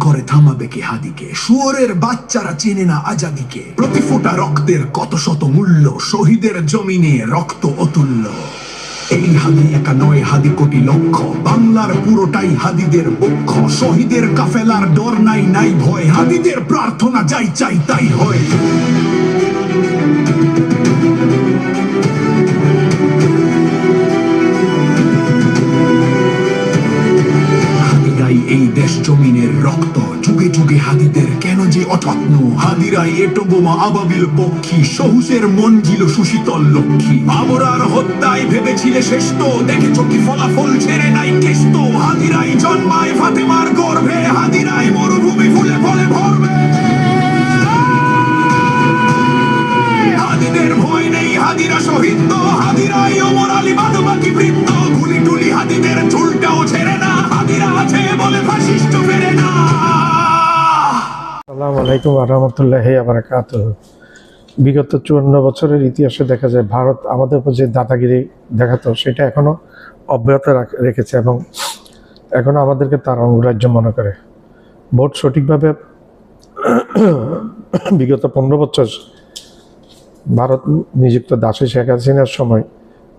করে থামাবে কে হাদিকে? শুয়োরের বাচ্চারা চেনে না আজাদিকে। প্রতি ফোঁটা রক্তের কত শত মূল্য, শহীদের জমিনে রক্ত অতুল্য। এই হাদি একা নয়, হাদি কোটি লক্ষ, বাংলার পুরোটাই হাদিদের পক্ষ। শহীদের কাফেলার ডর নাই, নাই ভয়, হাদিদের প্রার্থনা যাই চাই তাই হয়। এই দেশ জমিনের রক্ত, যুগে যুগে হাদিদের কেন যে অযত্ন। হাদিরাই এটো বোমা আবাবিল পক্ষী, সহুসের মন ছিল সুশীতল লক্ষ্মী। বাবরার হত্যায় ভেবেছিলে শ্রেষ্ঠ, দেখেছ কি ফলাফল ছেড়ে নাই কেষ্ট। হাদিরাই জন্মায় ফাতেমার গর্ভে, হাদিরাই মরুভূমি ফুলে ফলে ভরবে। হাদিদের ভয় নেই, হাদিরা শহীদ তো, হাদিরাই ওমর আলী বাদবাকি বৃত্ত। গুলি টুলি হাদিদের ঝুলটাও ছেড়ে না, হাদিরা আছে বলে ফাশিস্ট ফেরে না। আসসালামু আলাইকুম ওয়া রাহমাতুল্লাহি ওয়া বারাকাতুহু। বিগত 54 বছরের ইতিহাসে দেখা যায় ভারত আমাদের উপর যে দাদাগিরি দেখাতো সেটা এখনো অব্যাহত রেখেছে এবং এখনো আমাদেরকে তার অঙ্গরাজ্য মনে করে। ভোট সঠিকভাবে বিগত 15 বছর ভারত নিযুক্ত দাসী শেখ হাসিনার সময়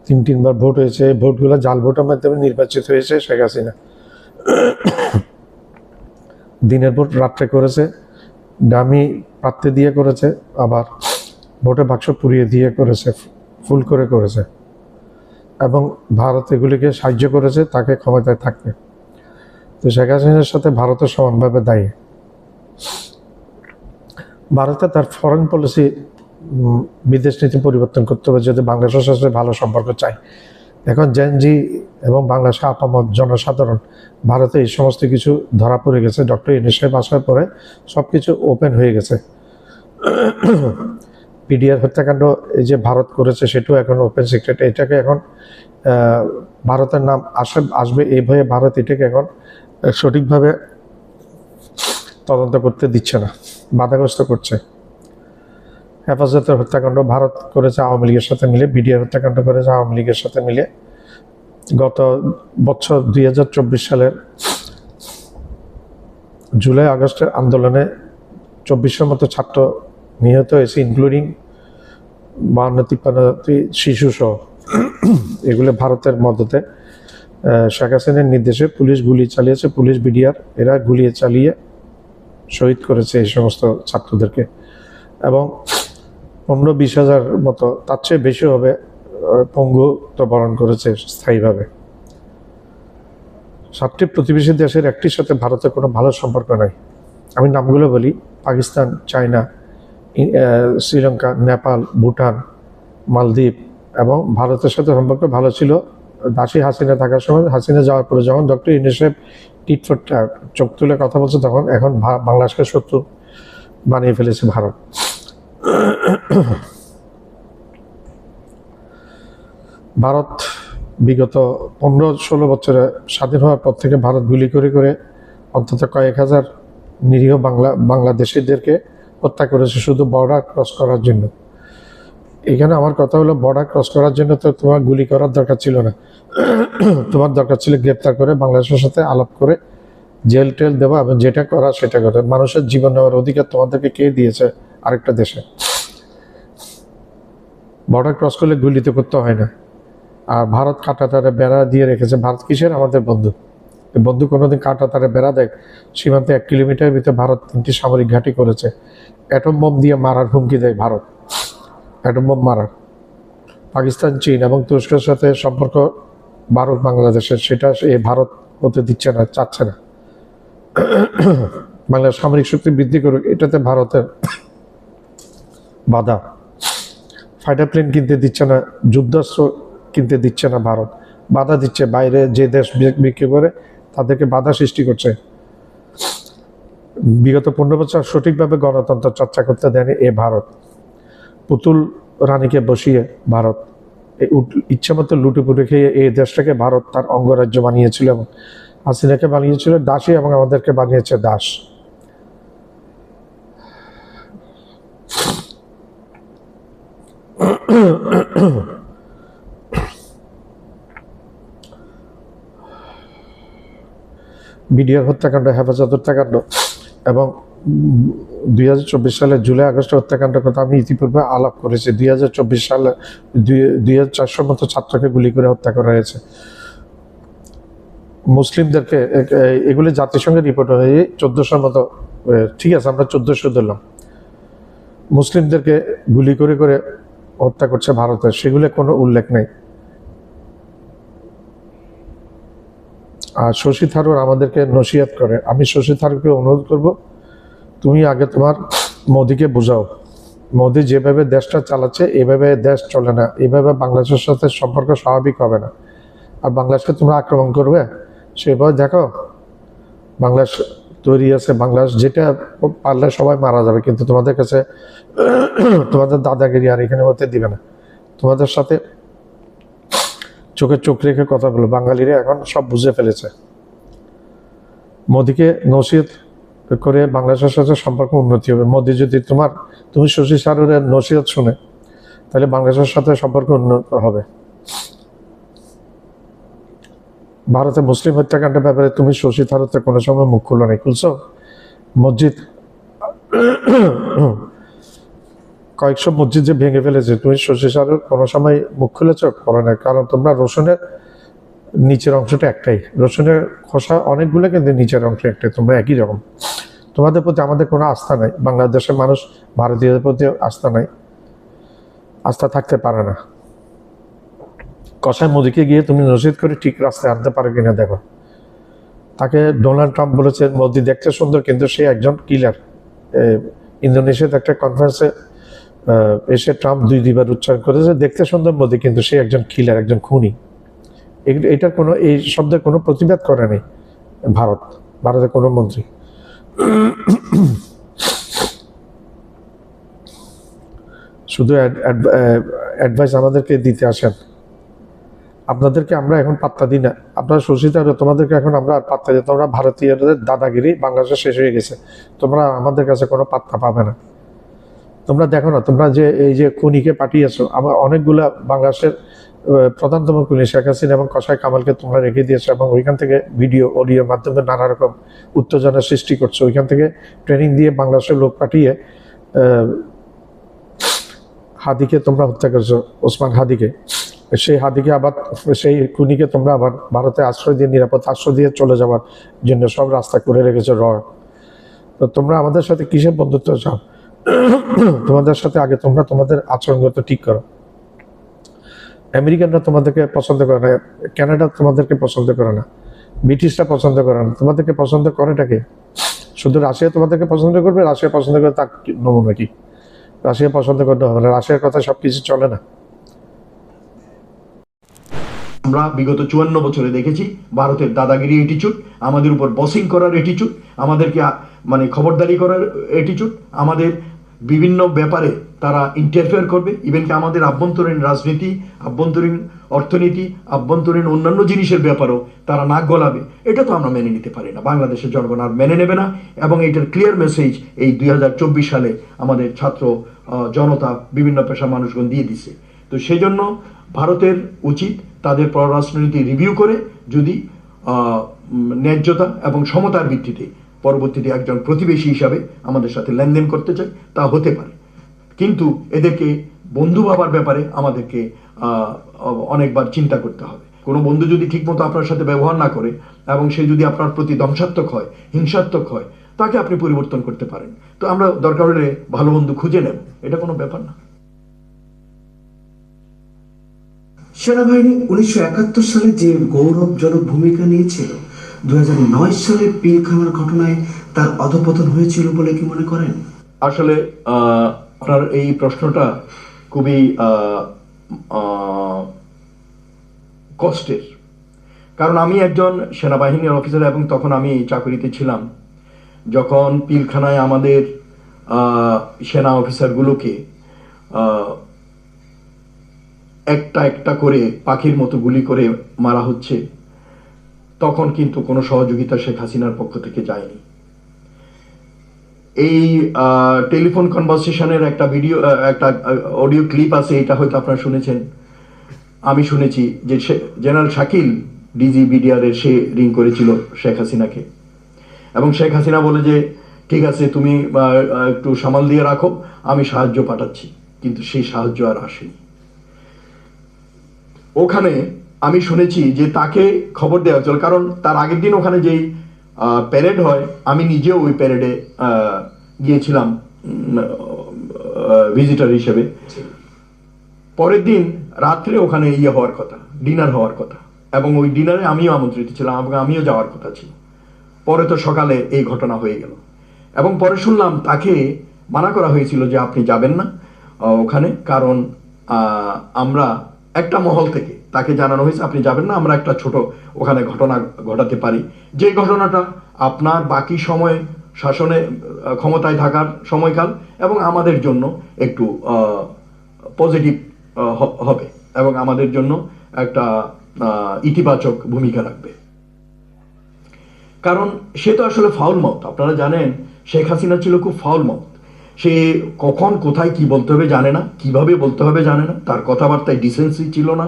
3বার ভোট হয়েছে। ভোটগুলো জাল ভোটের মাধ্যমে নির্বাচিত হয়েছে শেখ হাসিনা। দিনের ভোট রাত্রে করেছে, ডামি প্রার্থী দিয়ে করেছে, আবার ভোটে বাক্স পুড়িয়ে দিয়ে করেছে, ফুল করে করেছে এবং ভারত এগুলিকে সাহায্য করেছে তাকে ক্ষমতায় থাকতে। তো শেখ হাসিনার সাথে ভারতের সমানভাবে দায়ী। ভারতে তার ফরেন পলিসি, বিদেশ নীতি পরিবর্তন করতে হবে যদি বাংলাদেশের সাথে ভালো সম্পর্ক চাই। এখন জেনজি এবং বাংলাদেশের আপামত জনসাধারণ ভারতে এই সমস্ত কিছু ধরা পড়ে গেছে। ডক্টর ইউনূস সাহেব আসার পরে সব কিছু ওপেন হয়ে গেছে। পিডিআর হত্যাকাণ্ড এই যে ভারত করেছে সেটাও এখন ওপেন সিক্রেট। এটাকে এখন ভারতের নাম আসবে এই ভয়ে ভারত এটাকে এখন সঠিকভাবে তদন্ত করতে দিচ্ছে না, বাধাগ্রস্ত করছে। হেফাজতের হত্যাকাণ্ড ভারত করেছে আওয়ামী লীগের সাথে মিলে, বিডিআর হত্যাকাণ্ড করেছে আওয়ামী লীগের সাথে মিলে। গত বছর 2024 সালের জুলাই আগস্টের আন্দোলনে 2400 মতো ছাত্র নিহত হয়েছে, ইনক্লুডিং 52-53টি শিশু সহ। এগুলো ভারতের মদতে শেখ হাসিনার নির্দেশে পুলিশ গুলি চালিয়েছে, পুলিশ বিডিআর এরা গুলি চালিয়ে শহীদ করেছে এই সমস্ত ছাত্রদেরকে এবং 15-20 হাজার মতো, তার চেয়ে বেশি হবে, পঙ্গুত্ব বরণ করেছে স্থায়ীভাবে। 7টি প্রতিবেশী দেশের একটির সাথে ভারতের কোনো ভালো সম্পর্ক নাই। আমি নামগুলো বলি: পাকিস্তান, চায়না, শ্রীলঙ্কা, নেপাল, ভুটান, মালদ্বীপ। এবং ভারতের সাথে সম্পর্ক ভালো ছিল দাসী হাসিনা থাকার সময়। হাসিনা যাওয়ার পরে যখন ডক্টর ইউনূস সাহেব টিট ফর ট্যাট চোখ তুলে কথা বলছে, তখন এখন বাংলাদেশকে শত্রু বানিয়ে ফেলেছে ভারত। ভারত বিগত 15-16 বছরে স্বাধীন হওয়ার পর থেকে ভারত গুলি করে করে অন্তত কয়েক হাজার নিরীহ বাংলাদেশিদেরকে হত্যা করেছে শুধু বর্ডার ক্রস করার জন্য। এখানে আমার কথা হলো, বর্ডার ক্রস করার জন্য তো তোমার গুলি করার দরকার ছিল না। তোমার দরকার ছিল গ্রেপ্তার করে বাংলাদেশের সাথে আলাপ করে জেল টেল দেওয়া এবং যেটা করা সেটা করে। মানুষের জীবন নেওয়ার অধিকার তোমাদেরকে কে দিয়েছে আরেকটা দেশে? বর্ডার ক্রস করলে গুলি তো করতে হয় না। আর ভারত কাঁটাতারে বেড়া দিয়ে রেখেছে। ভারত কিসের আমাদের বন্ধু? বন্ধু কোনোদিন কাঁটাতারে বেড়া দেয়? সীমান্তে 1 কিলোমিটারের ভিতরে ভারত 3টি সামরিক ঘাঁটি করেছে। অ্যাটম বোম দিয়ে মারার হুমকি দেয় ভারত, অ্যাটম বোম মারার। পাকিস্তান, চীন এবং তুরস্কের সাথে সম্পর্ক ভারত বাংলাদেশের, সেটা ভারত হতে দিচ্ছে না, চাচ্ছে না। বাংলাদেশ সামরিক শক্তি বৃদ্ধি করুক, এটাতে ভারতের বাধা। ফাইটার প্লেন কিনতে দিচ্ছে না, যুদ্ধাস্ত্র কিনতে দিচ্ছে না ভারত, বাধা দিচ্ছে। বাইরে যে দেশ বিক্রি করে তাদেরকে বাধা সৃষ্টি করছে। বিগত 15 বছর সঠিকভাবে গণতন্ত্র চর্চা করতে দেয়নি এ ভারত। পুতুল রানীকে বসিয়ে ভারত ইচ্ছা মতো লুটেপুটে খেয়ে এই দেশটাকে ভারত তার অঙ্গরাজ্য বানিয়েছিল এবং হাসিনাকে বানিয়েছিল দাসী এবং আমাদেরকে বানিয়েছে দাস। বিডিআর হত্যাকাণ্ড, হেফাজত হত্যাকাণ্ড, এবং 2024 সালে জুলাই আগস্ট হত্যাকাণ্ডের কথা আমি ইতিপূর্বে আলাপ করেছি। 2024 সালে 2400 মতো ছাত্রকে গুলি করে হত্যা করা হয়েছে। মুসলিমদেরকে এগুলি জাতিসংঘের রিপোর্ট হয়ে 1400 মতো, ঠিক আছে আমরা 1400 ধরলাম, মুসলিমদেরকে গুলি করে করে হত্যা করছে ভারতে, সেগুলো কোনো উল্লেখ নেই। আর শশী থারুর আমাদেরকে নসিহত করে, আমি শশী থারুরকে অনুরোধ করব, তুমি আগে তোমার মোদিকে বোঝাও, মোদি যেভাবে দেশটা চালাচ্ছে এভাবে দেশ চলে না, এভাবে বাংলাদেশের সাথে সম্পর্ক স্বাভাবিক হবে না। আর বাংলাদেশকে তোমরা আক্রমণ করবে সেভাবে দেখো, বাংলাদেশ তৈরি আছে, বাংলাদেশ যেটা পারলে সবাই মারা যাবে, কিন্তু তোমাদের কাছে তোমাদের দাদাগিরি আর এখানে হতে দিবে না। তোমাদের সাথে চোখে চোখ রেখে কথা বলো, বাঙালিরা এখন সব বুঝে ফেলেছে। মোদিকে নসিহত করে বাংলাদেশের সাথে সম্পর্ক উন্নতি হবে। মোদি যদি তুমি শশী থারুরের নসিহত শুনে, তাহলে বাংলাদেশের সাথে সম্পর্ক উন্নত হবে। ভারতে মুসলিম হত্যাকাণ্ডের ব্যাপারে তুমি শশী থারুরতে কোনো সময় মুখ খুলো নাই, খুলছো? মসজিদ কয়েকশো মসজিদ যে ভেঙে ফেলেছে, তুমি শশী থারুর কোনো সময় মুখ খুলেছ? করে না, কারণ তোমরা রসুনের নিচের অংশটা একটাই, রসুনের খোসা অনেকগুলো, কিন্তু নিচের অংশ একটাই, তোমরা একই রকম। তোমাদের প্রতি আমাদের কোনো আস্থা নাই, বাংলাদেশের মানুষ ভারতীয়দের প্রতি আস্থা নাই, আস্থা থাকতে পারে না। কষায় মোদিকে গিয়ে তুমি নসিহত করে ঠিক রাস্তায় আনতে পারো কিনা দেখো। তাকে ডোনাল্ড ট্রাম্প বলেছে মোদি দেখতে সুন্দর, কিন্তু সে একজন কিলার। ইন্দোনেশিয়াতে একটা কনফারেন্সে এসে ট্রাম্প দুইবার উচ্চারণ করেছে, দেখতে সুন্দর মোদি, কিন্তু সে একজন কিলার, একজন খুনি। এটার কোনো, এই শব্দের কোনো প্রতিবাদ করে নেই ভারতের কোনো মন্ত্রী। শুধু অ্যাডভাইস আমাদেরকে দিতে আসেন। আপনাদেরকে আমরা এখন পাত্তা দিই না, আপনারা শশী থারুর, তোমাদেরকে এখন আমরা আর পাত্তা দিই। তোমরা ভারতীয়দের দাদাগিরি বাংলাদেশে শেষ হয়ে গেছে, তোমরা আমাদের কাছে কোনো পাত্তা পাবে না। তোমরা দেখো না, তোমরা যে এই যে খুনিকে পাঠিয়েছো, আমার অনেকগুলা বাংলাদেশের প্রধানতম খুনি শেখ হাসিনা এবং কসাই কামালকে তোমরা রেখে দিয়েছো, এবং ওইখান থেকে ভিডিও অডিওর মাধ্যমে নানা রকম উত্তেজনা সৃষ্টি করছো। ওইখান থেকে ট্রেনিং দিয়ে বাংলাদেশের লোক পাঠিয়ে হাদিকে তোমরা হত্যা করছো, ওসমান হাদিকে। সেই খুনিকে তোমরা আবার ভারতে আশ্রয় দিয়ে, নিরাপদ আশ্রয় দিয়ে চলে যাওয়ার জন্য সব রাস্তা করে রেখেছো তো তোমরা আমাদের সাথে কিসের বন্ধুত্ব চাও? তোমাদের সাথে আগে তোমরা তোমাদের আচরণগত ঠিক করো। আমেরিকানরা তোমাদেরকে পছন্দ করে না, কানাডা তোমাদেরকে পছন্দ করে না, ব্রিটিশরা পছন্দ করে না। তোমাদেরকে পছন্দ করেটাকে শুধু রাশিয়া তোমাদেরকে পছন্দ করবে, রাশিয়া পছন্দ করে তার নমুনা কি? রাশিয়া পছন্দ করতে হবে না, রাশিয়ার কথা সবকিছু চলে না। আমরা বিগত 54 বছরে দেখেছি ভারতের দাদাগিরি অ্যাটিটিউড, আমাদের উপর বসিং করার অ্যাটিটিউড, আমাদেরকে মানে খবরদারি করার অ্যাটিটিউড, আমাদের বিভিন্ন ব্যাপারে তারা ইন্টারফেয়ার করবে, ইভেনকি আমাদের আভ্যন্তরীণ রাজনীতি, আভ্যন্তরীণ অর্থনীতি, আভ্যন্তরীণ অন্যান্য জিনিসের ব্যাপারেও তারা নাক গলাবে। এটা তো আমরা মেনে নিতে পারি না, বাংলাদেশের জনগণ আর মেনে নেবে না। এবং এটার ক্লিয়ার মেসেজ এই 2024 সালে আমাদের ছাত্র জনতা, বিভিন্ন পেশার মানুষগণ দিয়ে দিছে। তো সেই জন্য ভারতের উচিত তাদের পররাষ্ট্রনীতি রিভিউ করে, যদি ন্যায্যতা এবং সমতার ভিত্তিতে পরবর্তীতে একজন প্রতিবেশী হিসাবে আমাদের সাথে লেনদেন করতে চায়, তা হতে পারে। কিন্তু এদেরকে বন্ধু ভাবার ব্যাপারে আমাদেরকে অনেকবার চিন্তা করতে হবে। কোনো বন্ধু যদি ঠিকমতো আপনার সাথে ব্যবহার না করে এবং সে যদি আপনার প্রতি ধ্বংসাত্মক হয়, হিংসাত্মক হয়, তাকে আপনি পরিবর্তন করতে পারেন। তো আমরা দরকার হলে ভালো বন্ধু খুঁজে নেব, এটা কোনো ব্যাপার না। সেনাবাহিনী 1971 সালে যে গৌরবজনক ভূমিকা নিয়েছিল, 2009 সালে পিলখানার ঘটনায় তার অধঃপতন হয়েছিল বলে কি মনে করেন? আসলে আপনার এই প্রশ্নটা খুবই কষ্টের, কারণ আমি একজন সেনাবাহিনীর অফিসার এবং তখন আমি চাকরিতে ছিলাম। যখন পিলখানায় আমাদের সেনা অফিসারগুলোকে একটা একটা করে পাখির মতো গুলি করে মারা হচ্ছে, তখন কিন্তু কোনো সহযোগিতা শেখ হাসিনার পক্ষ থেকে যায়নি। এই টেলিফোন কনভারসেশনের একটা ভিডিও, একটা অডিও ক্লিপ আছে, এটা হয়তো আপনারা শুনেছেন। আমি শুনেছি যে জেনারেল শাকিল ডিজি বিডিআর এর সে রিং করেছিল শেখ হাসিনাকে, এবং শেখ হাসিনা বলে যে ঠিক আছে তুমি একটু সামাল দিয়ে রাখো, আমি সাহায্য পাঠাচ্ছি। কিন্তু সেই সাহায্য আর আসেনি। ওখানে আমি শুনেছি যে তাকে খবর দেওয়া হচ্ছিল, কারণ তার আগের দিন ওখানে যেই প্যারেড হয়, আমি নিজেও ওই প্যারেডে গিয়েছিলাম ভিজিটর হিসেবে। পরের দিন রাত্রে ওখানে হওয়ার কথা, ডিনার হওয়ার কথা, এবং ওই ডিনারে আমিও আমন্ত্রিত ছিলাম এবং আমিও যাওয়ার কথা ছিল। পরে তো সকালে এই ঘটনা হয়ে গেল, এবং পরে শুনলাম তাকে মানা করা হয়েছিল যে আপনি যাবেন না ওখানে, কারণ আমরা একটা মহল থেকে তাকে জানানো হয়েছে আপনি যাবেন না, আমরা একটা ছোট ওখানে ঘটনা ঘটাতে পারি, যে ঘটনাটা আপনার বাকি সময় শাসনে ক্ষমতায় থাকার সময়কাল এবং আমাদের জন্য একটু পজিটিভ হবে এবং আমাদের জন্য একটা ইতিবাচক ভূমিকা রাখবে। কারণ সে তো আসলে ফাউল মাউথ, আপনারা জানেন শেখ হাসিনা ছিল খুব ফাউল মাউথ। সে কখন কোথায় কি বলতে হবে জানে না, কিভাবে বলতে হবে জানে না, তার কথাবার্তায় ডিসেন্সি ছিল না।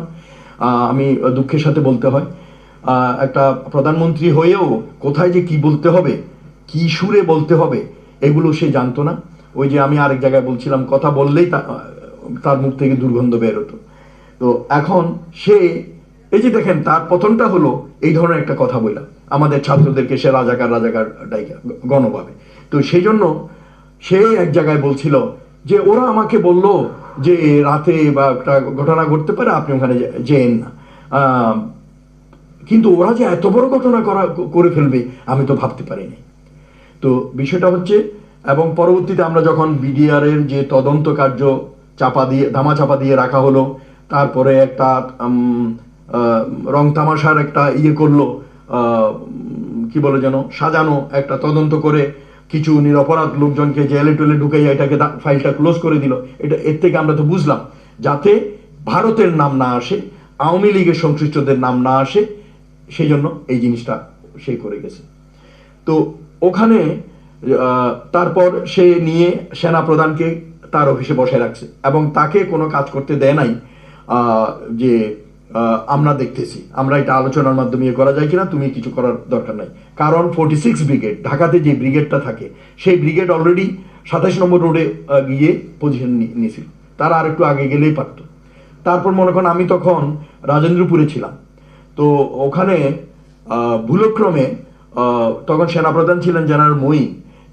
আমি দুঃখের সাথে বলতে হয়, একটা প্রধানমন্ত্রী হয়েও কোথায় যে কি বলতে হবে, কি সুরে বলতে হবে, এগুলো সে জানতো না। ওই যে আমি আরেক জায়গায় বলছিলাম, কথা বললেই তার মুখ থেকে দুর্গন্ধ বের হতো। তো এখন সে এই যে দেখেন তার পতনটা হলো এই ধরনের একটা কথা বললাম, আমাদের ছাত্রদেরকে সে রাজাকার ডাইকা গণভাবে। তো সেই জন্য সে এক জায়গায় বলছিল যে ওরা আমাকে বলল যে রাতে বা একটা ঘটনা ঘটতে পারে, আপনি ওখানে যেন না, কিন্তু ওরা যে এত বড় ঘটনা করে ফেলবে আমি তো ভাবতে পারিনি। তো বিষয়টা হচ্ছে, এবং পরবর্তীতে আমরা যখন বিডিআর এর যে তদন্ত কার্য ধামাচাপা দিয়ে রাখা হলো, তারপরে একটা রং তামাশার একটা করলো, কি বলে যেন, সাজানো একটা তদন্ত করে কিছু নিরপরাধ লোকজনকে জেলে টেলে ঢুকাইয়া এটাকে ফাইলটা ক্লোজ করে দিল। এর থেকে আমরা তো বুঝলাম যাতে ভারতের নাম না আসে, আওয়ামী লীগের সংশ্লিষ্টদের নাম না আসে, সেই জন্য এই জিনিসটা সে করে গেছে। তো ওখানে তারপর সে নিয়ে সেনা প্রধানকে তার অফিসে বসে রাখছে এবং তাকে কোনো কাজ করতে দেয় নাই, যে আমরা দেখতেছি, আমরা এটা আলোচনার মাধ্যমে করা যায় কিনা, তুমি কিছু করার দরকার নাই। কারণ 46 ব্রিগেড, ঢাকাতে যে ব্রিগেডটা থাকে, সেই ব্রিগেড অলরেডি 27 নম্বর রোডে গিয়ে পজিশন নিয়েছিল, তারা আর একটু আগে গেলেই পারত। তারপর মনে করেন আমি তখন রাজেন্দ্রপুরে ছিলাম, তো ওখানে ভুলক্রমে তখন সেনাপ্রধান ছিলেন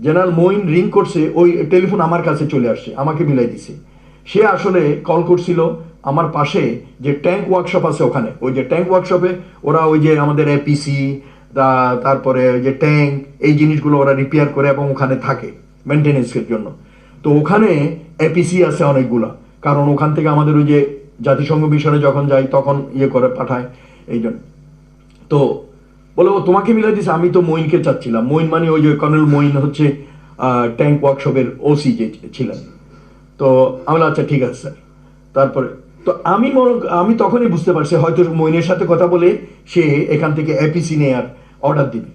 জেনারেল মঈন রিং করছে, ওই টেলিফোন আমার কাছে চলে আসছে, আমাকে মিলাই দিছে। সে আসলে কল করছিল আমার পাশে যে ট্যাঙ্ক ওয়ার্কশপ আছে ওখানে, ওই যে ট্যাঙ্ক ওয়ার্কশপে ওরা ওই যে আমাদের এপিসি, তারপরে যে ট্যাঙ্ক, এই জিনিসগুলো ওরা রিপেয়ার করে এবং ওখানে থাকে মেনটেনেন্সের জন্য। তো ওখানে এপিসি আছে অনেকগুলা, কারণ ওখান থেকে আমাদের ওই যে জাতিসংঘ মিশনে যখন যাই তখন করে পাঠায়, এই জন্য। তো বলে ও তোমাকে মিলাই দিছে, আমি তো মঈনকে চাচ্ছিলাম। মঈন মানে ওই যে কর্নেল মঈন হচ্ছে ট্যাঙ্ক ওয়ার্কশপের ওসি যে ছিলেন। তো আমি আচ্ছা ঠিক আছে স্যার। তারপরে তো আমি তখনই বুঝতে পারছি হয়তো মঈনের সাথে কথা বলে সে এখান থেকে এপিসি নেয়ার অর্ডার দিবে।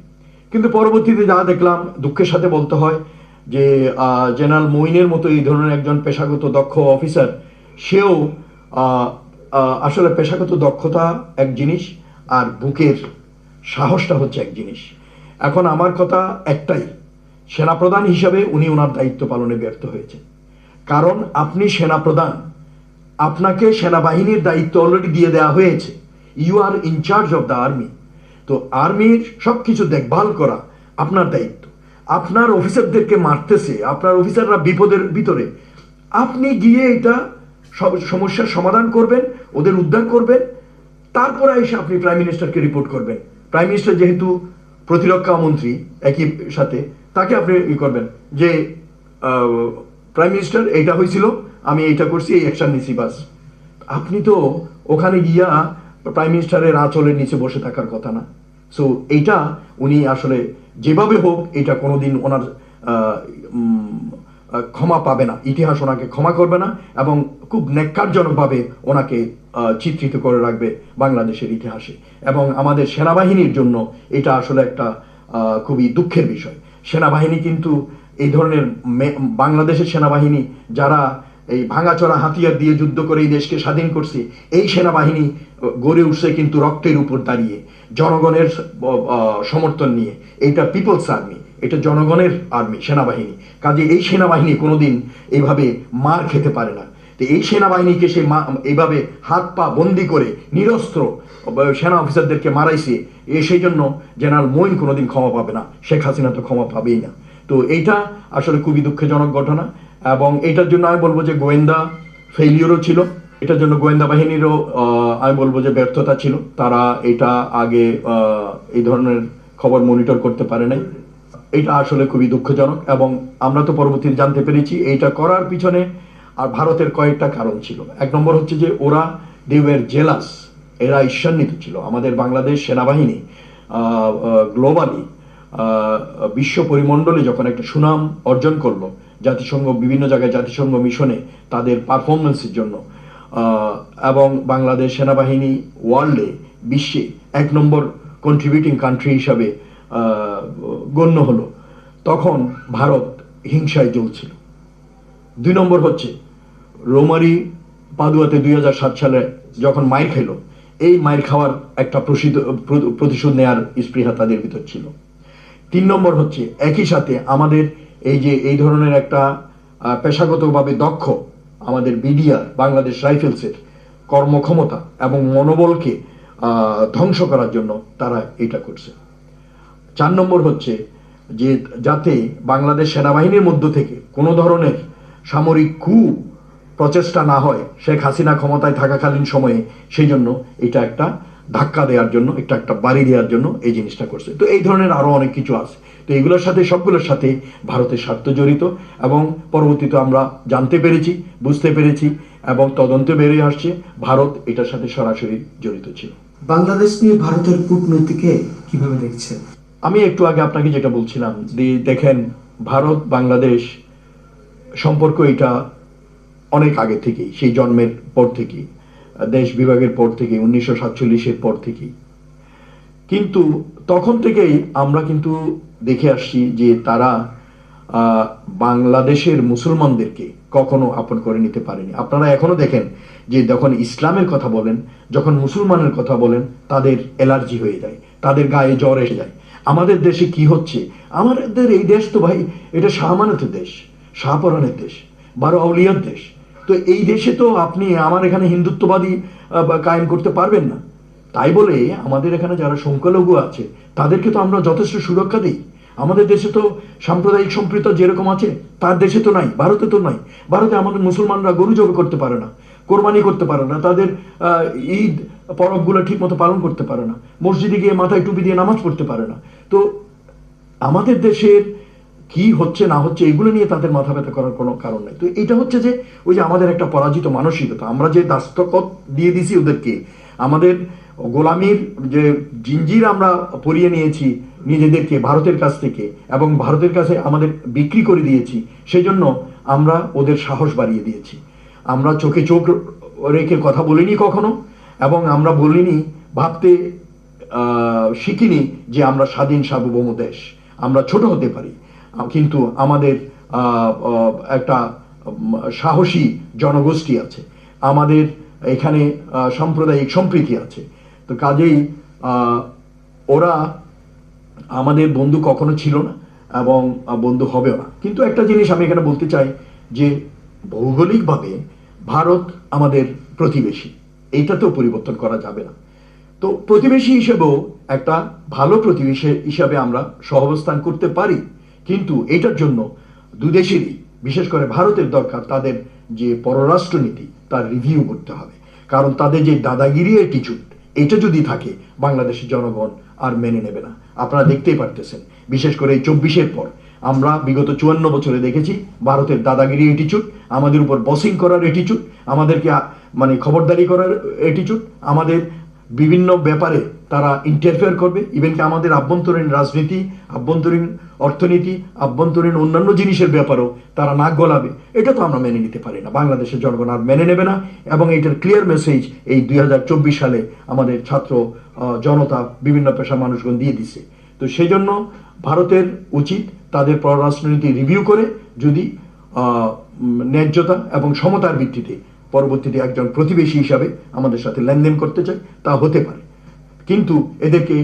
কিন্তু পরবর্তীতে যা দেখলাম, দুঃখের সাথে বলতে হয় যে জেনারেল মঈনের মতো এই ধরনের একজন পেশাগত দক্ষ অফিসার, সেও আসলে পেশাগত দক্ষতা এক জিনিস আর বুকের সাহসটা হচ্ছে এক জিনিস। এখন আমার কথা একটাই, সেনাপ্রধান হিসাবে উনি ওনার দায়িত্ব পালনে ব্যর্থ হয়েছে। কারণ আপনি সেনাপ্রধান, আপনাকে সেনাবাহিনীর দায়িত্ব অলরেডি দিয়ে দেওয়া হয়েছে, you are in charge of the army. তো আর্মির সব কিছু দেখভাল করা আপনার দায়িত্ব। আপনার অফিসারদেরকে মারতেছে, আপনার অফিসাররা বিপদের ভিতরে, আপনি গিয়ে এটা সমস্যার সমাধান করবেন, ওদের উদ্ধার করবেন, তারপরে এসে আপনি প্রাইম মিনিস্টারকে রিপোর্ট করবেন। প্রাইম মিনিস্টার যেহেতু প্রতিরক্ষা মন্ত্রী একই সাথে, তাকে আপনি করবেন যে প্রাইম মিনিস্টার এইটা হয়েছিল, আমি এইটা করছি, এই অ্যাকশন নিছি, বাস। আপনি তো ওখানে গিয়া প্রাইম মিনিস্টারের আঁচলের নিচে বসে থাকার কথা না। সো এইটা উনি আসলে যেভাবে হোক এটা কোনোদিন ওনার ক্ষমা পাবে না, ইতিহাস ওনাকে ক্ষমা করবে না, এবং খুব ন্যাক্কারজনকভাবে ওনাকে চিত্রিত করে রাখবে বাংলাদেশের ইতিহাসে। এবং আমাদের সেনাবাহিনীর জন্য এটা আসলে একটা খুবই দুঃখের বিষয়। সেনাবাহিনী কিন্তু এই ধরনের বাংলাদেশের সেনাবাহিনী যারা এই ভাঙাচোরা হাতিয়ার দিয়ে যুদ্ধ করে এই দেশকে স্বাধীন করছে, এই সেনাবাহিনী গড়ে উঠছে কিন্তু রক্তের উপর দাঁড়িয়ে, জনগণের সমর্থন নিয়ে। এইটা পিপলস আর্মি, এটা জনগণের আর্মি, সেনাবাহিনী। কাজে এই সেনাবাহিনী কোনোদিন এইভাবে মার খেতে পারে না। তো এই সেনাবাহিনীকে সে এইভাবে হাত পা বন্দি করে নিরস্ত্র সেনা অফিসারদেরকে মারাইছে, সেই জন্য জেনারেল মঈন কোনোদিন ক্ষমা পাবে না, শেখ হাসিনা তো ক্ষমা পাবেই না। তো এইটা আসলে খুবই দুঃখজনক ঘটনা, এবং এটার জন্য আমি বলবো যে গোয়েন্দা ফেইলিওরও ছিল, এটার জন্য গোয়েন্দা বাহিনীরও আমি বলবো যে ব্যর্থতা ছিল। তারা এটা আগে এই ধরনের খবর মনিটর করতে পারে নাই। এটা আসলে খুবই দুঃখজনক, এবং আমরা তো পরবর্তীতে জানতে পেরেছি এইটা করার পিছনে আর ভারতের কয়েকটা কারণ ছিল। এক নম্বর হচ্ছে যে ওরা দে ওয়ার জেলাস, এরা ঈর্ষান্বিত ছিল। আমাদের বাংলাদেশ সেনাবাহিনী গ্লোবালি বিশ্ব পরিমণ্ডলে যখন একটা সুনাম অর্জন করলো, জাতিসংঘ বিভিন্ন জায়গায় জাতিসংঘ মিশনে তাদের পারফরমেন্সের জন্য, এবং বাংলাদেশ সেনাবাহিনী ওয়ার্ল্ডে বিশ্বে 1 নম্বর কন্ট্রিবিউটিং কান্ট্রি হিসাবে গণ্য হলো, তখন ভারত হিংসায় জ্বলছিল। 2 নম্বর হচ্ছে রোমারি পাদুয়াতে 2007 সালে যখন মাইর খেল, এই মাইর খাওয়ার একটা প্রতিশোধ নেয়ার স্পৃহা তাদের ভিতর ছিল। 3 নম্বর হচ্ছে একই সাথে আমাদের এই ধরনের একটা পেশাগতভাবে দক্ষ আমাদের বিডিআর বাংলাদেশ রাইফেলসের কর্মক্ষমতা এবং মনোবলকে ধ্বংস করার জন্য তারা এটা করছে। 4 নম্বর হচ্ছে যে যাতে বাংলাদেশ সেনাবাহিনীর মধ্য থেকে কোনো ধরনের সামরিক প্রচেষ্টা না হয় শেখ হাসিনা ক্ষমতায় থাকাকালীন সময়ে, সেই জন্য এটা একটা ধাক্কা দেওয়ার জন্য, একটা বাড়ি দেওয়ার জন্য এই জিনিসটা করছে। তো এই ধরনের আরো অনেক কিছু আছে। তো এগুলোর সাথে সবগুলোর সাথে ভারতের স্বার্থ জড়িত, এবং পরবর্তীতে আমরা জানতে পেরেছি, বুঝতে পেরেছি, এবং তদন্তে বেরিয়ে আসছে ভারত এটার সাথে সরাসরি জড়িত ছিল। বাংলাদেশ নিয়ে ভারতের কূটনীতিকে কিভাবে দেখছেন? আমি একটু আগে আপনাকে যেটা বলছিলাম, দেখেন ভারত বাংলাদেশ সম্পর্ক এটা অনেক আগে থেকেই, সেই জন্মের পর থেকেই, দেশ বিভাগের পর থেকে 1947-এর পর থেকেই, কিন্তু তখন থেকেই আমরা কিন্তু দেখে আসছি যে তারা বাংলাদেশের মুসলমানদেরকে কখনো আপন করে নিতে পারেনি। আপনারা এখনো দেখেন যে যখন ইসলামের কথা বলেন, যখন মুসলমানের কথা বলেন, তাদের অ্যালার্জি হয়ে যায়, তাদের গায়ে জ্বর এসে যায়। আমাদের দেশে কি হচ্ছে? আমাদের এই দেশ তো ভাই এটা শাহমানতের দেশ, শাহপরানের দেশ, 12 আউলিয়ার দেশ। তো এই দেশে তো আপনি আমার এখানে হিন্দুত্ববাদী কায়েম করতে পারবেন না। তাই বলে আমাদের এখানে যারা সংখ্যালঘু আছে তাদেরকে তো আমরা যথেষ্ট সুরক্ষা দিই। আমাদের দেশে তো সাম্প্রদায়িক সম্প্রীতি যেরকম আছে তার দেশে তো নাই, ভারতে তো নাই। ভারতে আমাদের মুসলমানরা গরু জবাই করতে পারে না, কোরবানি করতে পারে না, তাদের ঈদ পরবগুলো ঠিক মতো পালন করতে পারে না, মসজিদে গিয়ে মাথায় টুপি দিয়ে নামাজ পড়তে পারে না। তো আমাদের দেশের কি হচ্ছে না হচ্ছে এগুলো নিয়ে তাদের মাথা ব্যথা করার কোনো কারণ নাই। তো এটা হচ্ছে যে ওই যে আমাদের একটা পরাজিত মানসিকতা, আমরা যে দাস্তখত দিয়ে দিছি ওদেরকে, আমাদের গোলামির যে জিঞ্জির আমরা পরিয়ে নিয়েছি নিজেদেরকে ভারতের কাছ থেকে, এবং ভারতের কাছে আমাদের বিক্রি করে দিয়েছি, সেই জন্য আমরা ওদের সাহস বাড়িয়ে দিয়েছি। আমরা চোখে চোখ রেখে কথা বলিনি কখনো, এবং আমরা বলিনি, ভাবতে শিখিনি যে আমরা স্বাধীন সার্বভৌম দেশ, আমরা ছোট হতে পারি, কিন্তু আমাদের একটা সাহসী জনগোষ্ঠী আছে, আমাদের এখানে সাম্প্রদায়িক সম্প্রীতি আছে। তো কাজেই ওরা আমাদের বন্ধু কখনো ছিল না এবং বন্ধু হবেও না। কিন্তু একটা জিনিস আমি এখানে বলতে চাই যে ভৌগোলিকভাবে ভারত আমাদের প্রতিবেশী, এইটাতেও পরিবর্তন করা যাবে না। তো প্রতিবেশী হিসেবেও একটা ভালো প্রতিবেশী হিসাবে আমরা সহাবস্থান করতে পারি, কিন্তু এটার জন্য দুদেশেরই, বিশেষ করে ভারতের দরকার তাদের যে পররাষ্ট্রনীতি তার রিভিউ করতে হবে। কারণ তাদের যে দাদাগিরি অ্যাটিটিউড, এটা যদি থাকে বাংলাদেশের জনগণ আর মেনে নেবে না। আপনারা দেখতেই পারতেছেন, বিশেষ করে এই 24-এর পর আমরা বিগত 54 বছরে দেখেছি ভারতের দাদাগিরি অ্যাটিটিউড, আমাদের উপর বসিং করার অ্যাটিটিউড, আমাদেরকে মানে খবরদারি করার অ্যাটিটিউড, আমাদের বিভিন্ন ব্যাপারে তারা ইন্টারফেয়ার করবে, ইভেন কি আমাদের আভ্যন্তরীণ রাজনীতি, আভ্যন্তরীণ অর্থনীতি, আভ্যন্তরীণ অন্যান্য জিনিসের ব্যাপারেও তারা নাক গলাবে। এটা তো আমরা মেনে নিতে পারি না, বাংলাদেশের জনগণ আর মেনে নেবে না। এবং এটার ক্লিয়ার মেসেজ এই 2024 সালে আমাদের ছাত্র জনতা, বিভিন্ন পেশা মানুষগণ দিয়ে দিছে। তো সেই জন্য ভারতের উচিত তাদের পররাষ্ট্রনীতি রিভিউ করে যদি ন্যায্যতা এবং সমতার ভিত্তিতে পরবর্তীতে একজন প্রতিবেশী হিসাবে আমাদের সাথে লেনদেন করতে চায় তা হতে পারে, কিন্তু এদেরকে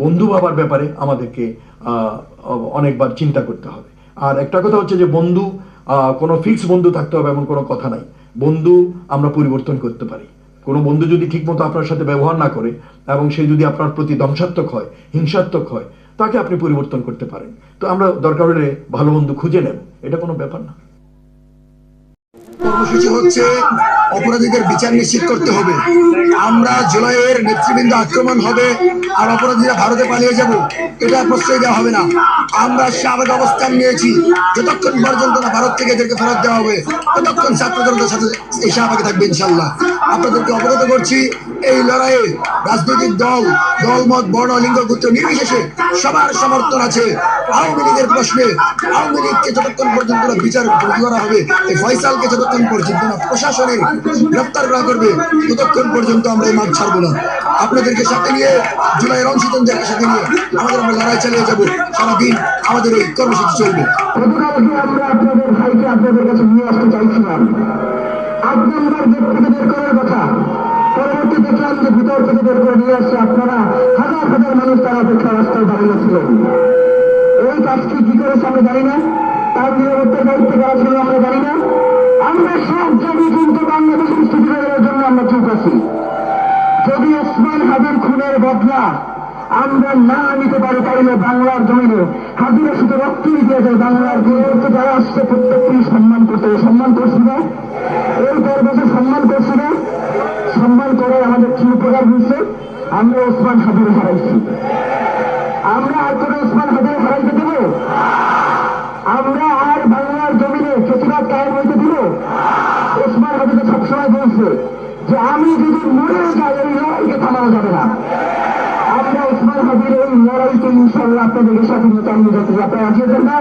বন্ধু ভাবার ব্যাপারে আমাদেরকে অনেকবার চিন্তা করতে হবে। আর একটা কথা হচ্ছে যে বন্ধু কোনো ফিক্স বন্ধু থাকতে হবে এমন কোনো কথা নাই। বন্ধু আমরা পরিবর্তন করতে পারি। কোনো বন্ধু যদি ঠিকমতো আপনার সাথে ব্যবহার না করে এবং সে যদি আপনার প্রতি ধ্বংসাত্মক হয়, হিংসাত্মক হয়, তাকে আপনি পরিবর্তন করতে পারেন। তো আমরা দরকার হলে ভালো বন্ধু খুঁজে নেব, এটা কোনো ব্যাপার না। কর্মসূচি হচ্ছে অপরাধীদের বিচার নিশ্চিত করতে হবে। আমরা জুলাইয়ের নেতৃবৃন্দ আক্রমণ হবে আর অপরাধীরা ভারতে পালিয়ে যাব, এটা প্রশ্রয় দেওয়া হবে না। আমরা স্বাভাবিক অবস্থান নিয়েছি, যতক্ষণ পর্যন্ত না ভারত থেকে এদেরকে ফেরত দেওয়া হবে ততক্ষণ ছাত্র জনতার সাথে এই স্বাভাবিক থাকবে ইনশাল্লাহ। আপনাদেরকে অবগত করছি, এই লড়াইয়ে রাজনৈতিক দল, দলমত, বর্ণ, লিঙ্গ, গোত্র নির্বিশেষে সবার সমর্থন আছে। আওয়ামী লীগের প্রশ্নে আওয়ামী লীগকে যতক্ষণ পর্যন্ত না বিচার করা হবে, এই ফয়সালকে যতক্ষণ পর্যন্ত না প্রশাসনের গ্রেফতার করা করবে ততক্ষণ পর্যন্ত আমরা এই মাঠ ছাড়বো না। আপনাদেরকে সাথে নিয়ে, জুলাইয়ের অংশীদারদেরকে সাথে নিয়ে আমরা লড়াই চালিয়ে যাব। সারাদিন আমাদের এই কর্মসূচি চলবে। গতকালকে আমরা আপনাদের ভাইকে আপনাদের কাছে নিয়ে আসতে চাইছিলাম, 8 নম্বর গেট থেকে বের করার কথা। পরবর্তী দেখলাম যে ভিতর থেকে বের করে নিয়ে আসছে। আপনারা হাজার হাজার মানুষ তার অপেক্ষা রাস্তায় দাঁড়িয়েছিলেন। এই কাজটি কি করেছে আমরা জানি না, তার নিরাপত্তার দায়িত্বে কারা ছিল আমরা জানি না। আমরা সব জানি, কিন্তু বাংলাদেশের স্থিতি করার জন্য আমরা চুপ আছি। যদি ওসমান হাদির খুনের বদলা আমরা না নিতে পারি, তাইলে বাংলার জমিনে হাদিরা শুধু রক্তই দিয়ে যায়। বাংলার জমিনে যারা আসছে প্রত্যেককেই সম্মান করতে হবে। সম্মান করছি না? এই 4 বছর সম্মান করছি না? সম্মান করে আমাদের কি উপকার হয়েছে? আমরা ওসমান হাদির হারাইছি। আমরা আর কোনো ওসমান হাদির হারাইতে দেব? আমরা আর বাংলার জমিনে প্রতিবাদ কায়েম হইতে দিব? ওসমান হাদিকে সবসময় বলছে যে আমি যদি মরে যাই এই লড়াইকে থামানো যাবে না। আমরা ওসমান হাদির এই লড়াইকে ইনশাল্লাহ আপনাদের সাথে নিয়ে চালিয়ে যেতে আপনারা আসিয়েছেন না?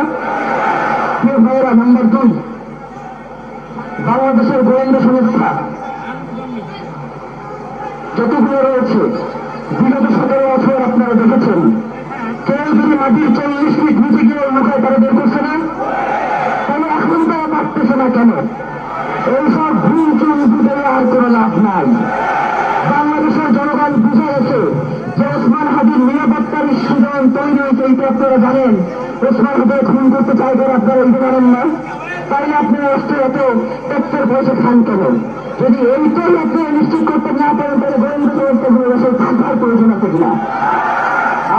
প্রিয় ভাইয়েরা, নাম্বার 2, বাংলাদেশের গোয়েন্দা সংস্থা যতগুলো রয়েছে বিগত 17 বছর আপনারা দেখেছেন, কেউ যদি মাটির 40 ফিট নিচে গিয়ে লুকায় তারা বের করছে না, তাহলে এখন তারা পারতেছে না কেন? এইসব ভুল চুল বুঝে আর কোনো লাভ নাই। বাংলাদেশের জনগণ বুঝে গেছে যে ওসমান হাদির নিরাপত্তার সুযোগ তৈরি হয়েছে। এইটা আপনারা জানেন। ওসমান হাদির খুন করতে চাইবেন আপনারা, এইটা জানেন না? তাইলে আপনারা রাষ্ট্রের এত ট্যাক্সের পয়সা খান কেন? যদি এইটাই আপনারা নিশ্চিত করতে না পারেন, তাহলে গোয়েন্দা সংস্থাগুলো দেশে থাকার প্রয়োজন আছে কিনা?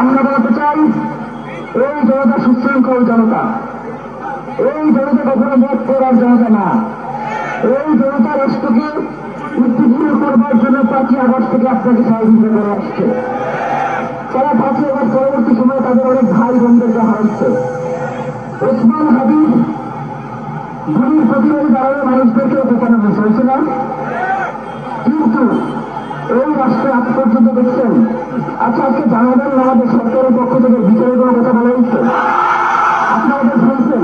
আমরা বলতে চাই, এই জনতা সুশৃঙ্খল জনতা, এই জনতা কখনো মত করার জনতা না। এই জনতা রাষ্ট্রকে উত্তেজিত করবার জন্য 5ই আগস্ট থেকে আপনাকে সহযোগিতা করে আসছে। তারা 5ই আগস্ট পরবর্তী সময় তাদের অনেক ভাই বোনদেরকে হারাচ্ছে। ওসমান হাদির গুলির প্রতিবাদে দাঁড়ানো মানুষদেরকেও বোঝানো হয়েছে না? কিন্তু এই রাষ্ট্রে আজ পর্যন্ত দেখছেন? আচ্ছা, আজকে জানাবেন না আমাদের সরকারের পক্ষ থেকে বিচারের কোনো কথা বলা হচ্ছে? আপনাদের শুনছেন?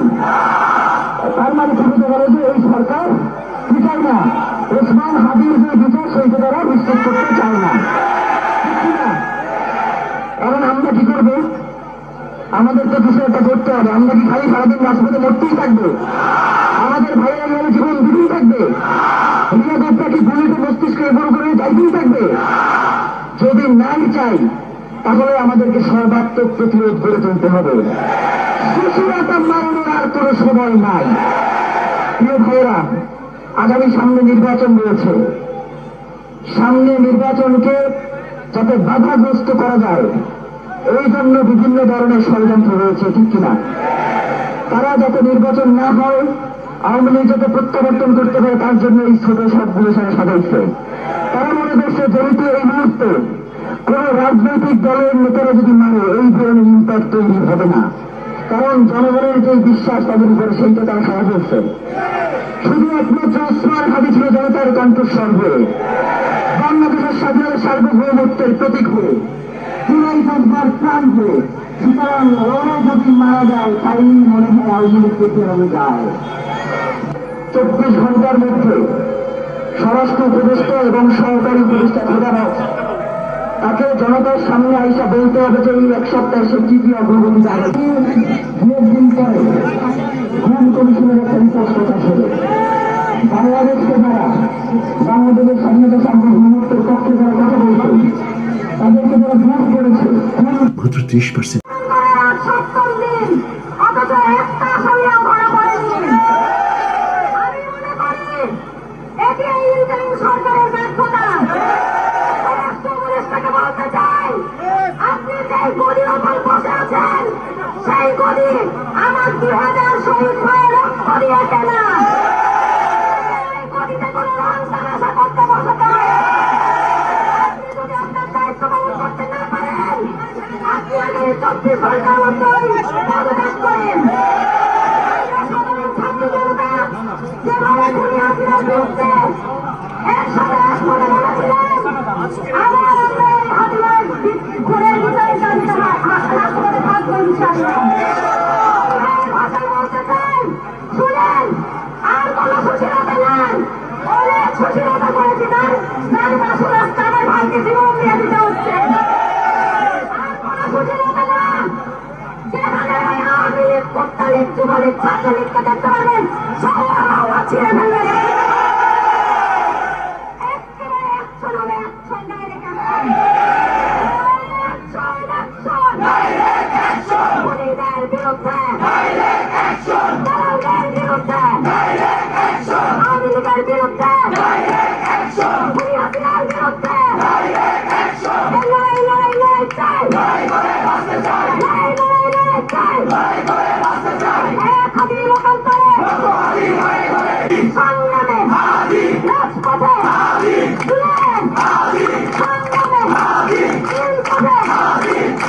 তার মানে কি বুঝতে পারে যে এই সরকার বিচার না, ওসমান হাদির যে বিচার সেইটা তারা নিশ্চিত করতে চায় না। এখন আমরা কি করবো? আমাদের তো কিছু একটা করতে হবে। আমরা কি খালি সারাদিন রাজপথে মরতেই থাকবো? আমাদের ভাইয়েরা গেলে জীবন দিতেই থাকবে? নিরাপত্তা কি গুলিতে মস্তিষ্কে বড় করে চাইতেই থাকবে? যদি নাই চাই, তাহলে আমাদেরকে সর্বাত্মক প্রতিরোধ করে তুলতে হবে। শিশুরাটা মারানোর আর কোনো সময় নাই। প্রিয় ভাইয়েরা, আগামী সামনে নির্বাচন রয়েছে। সামনে নির্বাচনকে যাতে বাধাগ্রস্ত করা যায়, এই জন্য বিভিন্ন ধরনের ষড়যন্ত্র রয়েছে, ঠিক কিনা? তারা যাতে নির্বাচন না হয়, আওয়ামী লীগ যাতে প্রত্যাবর্তন করতে পারে, তার জন্য এই ছোট সবগুলো সাজাইছে। তারা মনে করছে যেহেতু এই মুহূর্তে কোন রাজনৈতিক দলের নেতারা যদি মানে, এই ধরনের ইম্প্যাক্ট তৈরি হবে না। কারণ জনগণের যে বিশ্বাস তাদের উপরে, সেইটা তারা খারাপ হচ্ছে। শুধু একমাত্র ওসমান হাদি ছিল জনতার কণ্ঠস্বর হয়ে, বাংলাদেশের স্বাধীনতার সার্বভৌমত্বের প্রতীক হয়ে, চুলাই চাঁদবার প্রাণ হয়ে। সুতরাং ওরা যদি মারা যায়, তাই মনে হয় আওয়ামী লীগ পেছনে যায়। 24 ঘন্টার মধ্যে স্বরাষ্ট্র উপদেষ্টা এবং সহকারী উপদেষ্টা প্রধান তাকে জনতার সামনে আইসা বলতে হবে যে এই 1 সপ্তাহে সে কি কি অগ্রগতি জানে। 2 দিন পরে ঘুম কমিশনের একটা রিপোর্ট প্রকাশ হলো। বাংলাদেশকে যারা বাংলাদেশের স্বাধীনতা সার্বভৌমত্বের পক্ষে যারা কথা বলছে, তাদেরকে যারা ভোট করেছে, মাত্র 30%। সেই গদি আমার 2000 শহীদ ভাইয়ের রক্ত দিয়ে কেনা। এই গদিতে কোনো রং তামাশা করতে বসতে আপনি যদি আপনার দায়িত্ব পালন করতে না পারেন, আপনি আগে 24 ঘন্টার মধ্যেই পদত্যাগ করেন। সাধারণ ছাত্র জনতা যেভাবে খুনি হাসিনার বিরুদ্ধে একসাথে এক মনে বলেছিলেন, আবার আমরা এই হাসিনার খুনের বিচারের দাবিতে রাজপথে থাকবো ইনশাআল্লাহ। ভাষায় বলতে চাই, শুনেন, আর কোনো সুশীলতা নাই। অনেক সুশীলতা করেছি, তার পাশে রাস্তা আমার ভাইকে জীবন দিয়ে দিতে হচ্ছে। আর কোনো সুশীলতা না। যেখানে আওয়ামী লীগ, যুবলীগ, ছাত্রলীগকে দেখতে পারবেন, সব আওয়াজ ছিঁড়ে ফেলবে। একেবারে অ্যাকশন হবে, অ্যাকশন, ডাইরেক্ট অ্যাকশন। খুনিদের বিরুদ্ধে দালালদের বিরুদ্ধে আওয়ামী লীগের বিরুদ্ধে খুনি হাসিনার বিরুদ্ধে লড়াই লড়াই লড়াই চাই, লড়াই লড়াই চাই। এক হাতি লোকান্তরে সংগ্রামে রাজপথে তুলেন, সংগ্রামে নীলপথে বিপ্লবে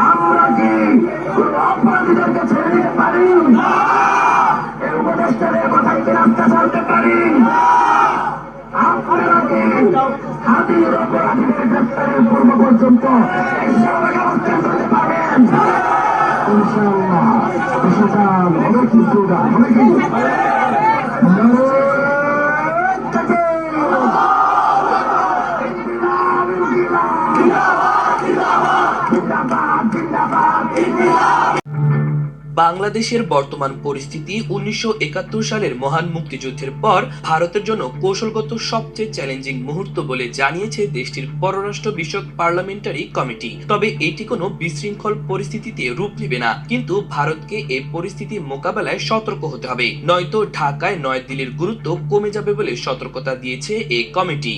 আমরা কি অপরাধীদেরকে ছেড়ে দিতে পারি? এই উপদেষ্টাদের কথাই কি রাস্তা চলতে পারি? আপনারা কি হাতির অপরাধীদের গ্রেফতারের পূর্ব পর্যন্ত এই সরকার অবস্থান করতে পারেন? ইনশাআল্লাহ হবে কিছু হবে কিছু। বাংলাদেশের বর্তমান পরিস্থিতি 1971 সালের মহান মুক্তিযুদ্ধের পর ভারতের জন্য কৌশলগত সবচেয়ে চ্যালেঞ্জিং মুহূর্ত বলে জানিয়েছে দেশটির পররাষ্ট্র বিষয়ক পার্লামেন্টারি কমিটি। তবে এটি কোনো বিশৃঙ্খল পরিস্থিতিতে রূপ নেবে না, কিন্তু ভারতকে এই পরিস্থিতি মোকাবেলায় সতর্ক হতে হবে, নয়তো ঢাকায় নয়াদিল্লির গুরুত্ব কমে যাবে বলে সতর্কতা দিয়েছে এই কমিটি।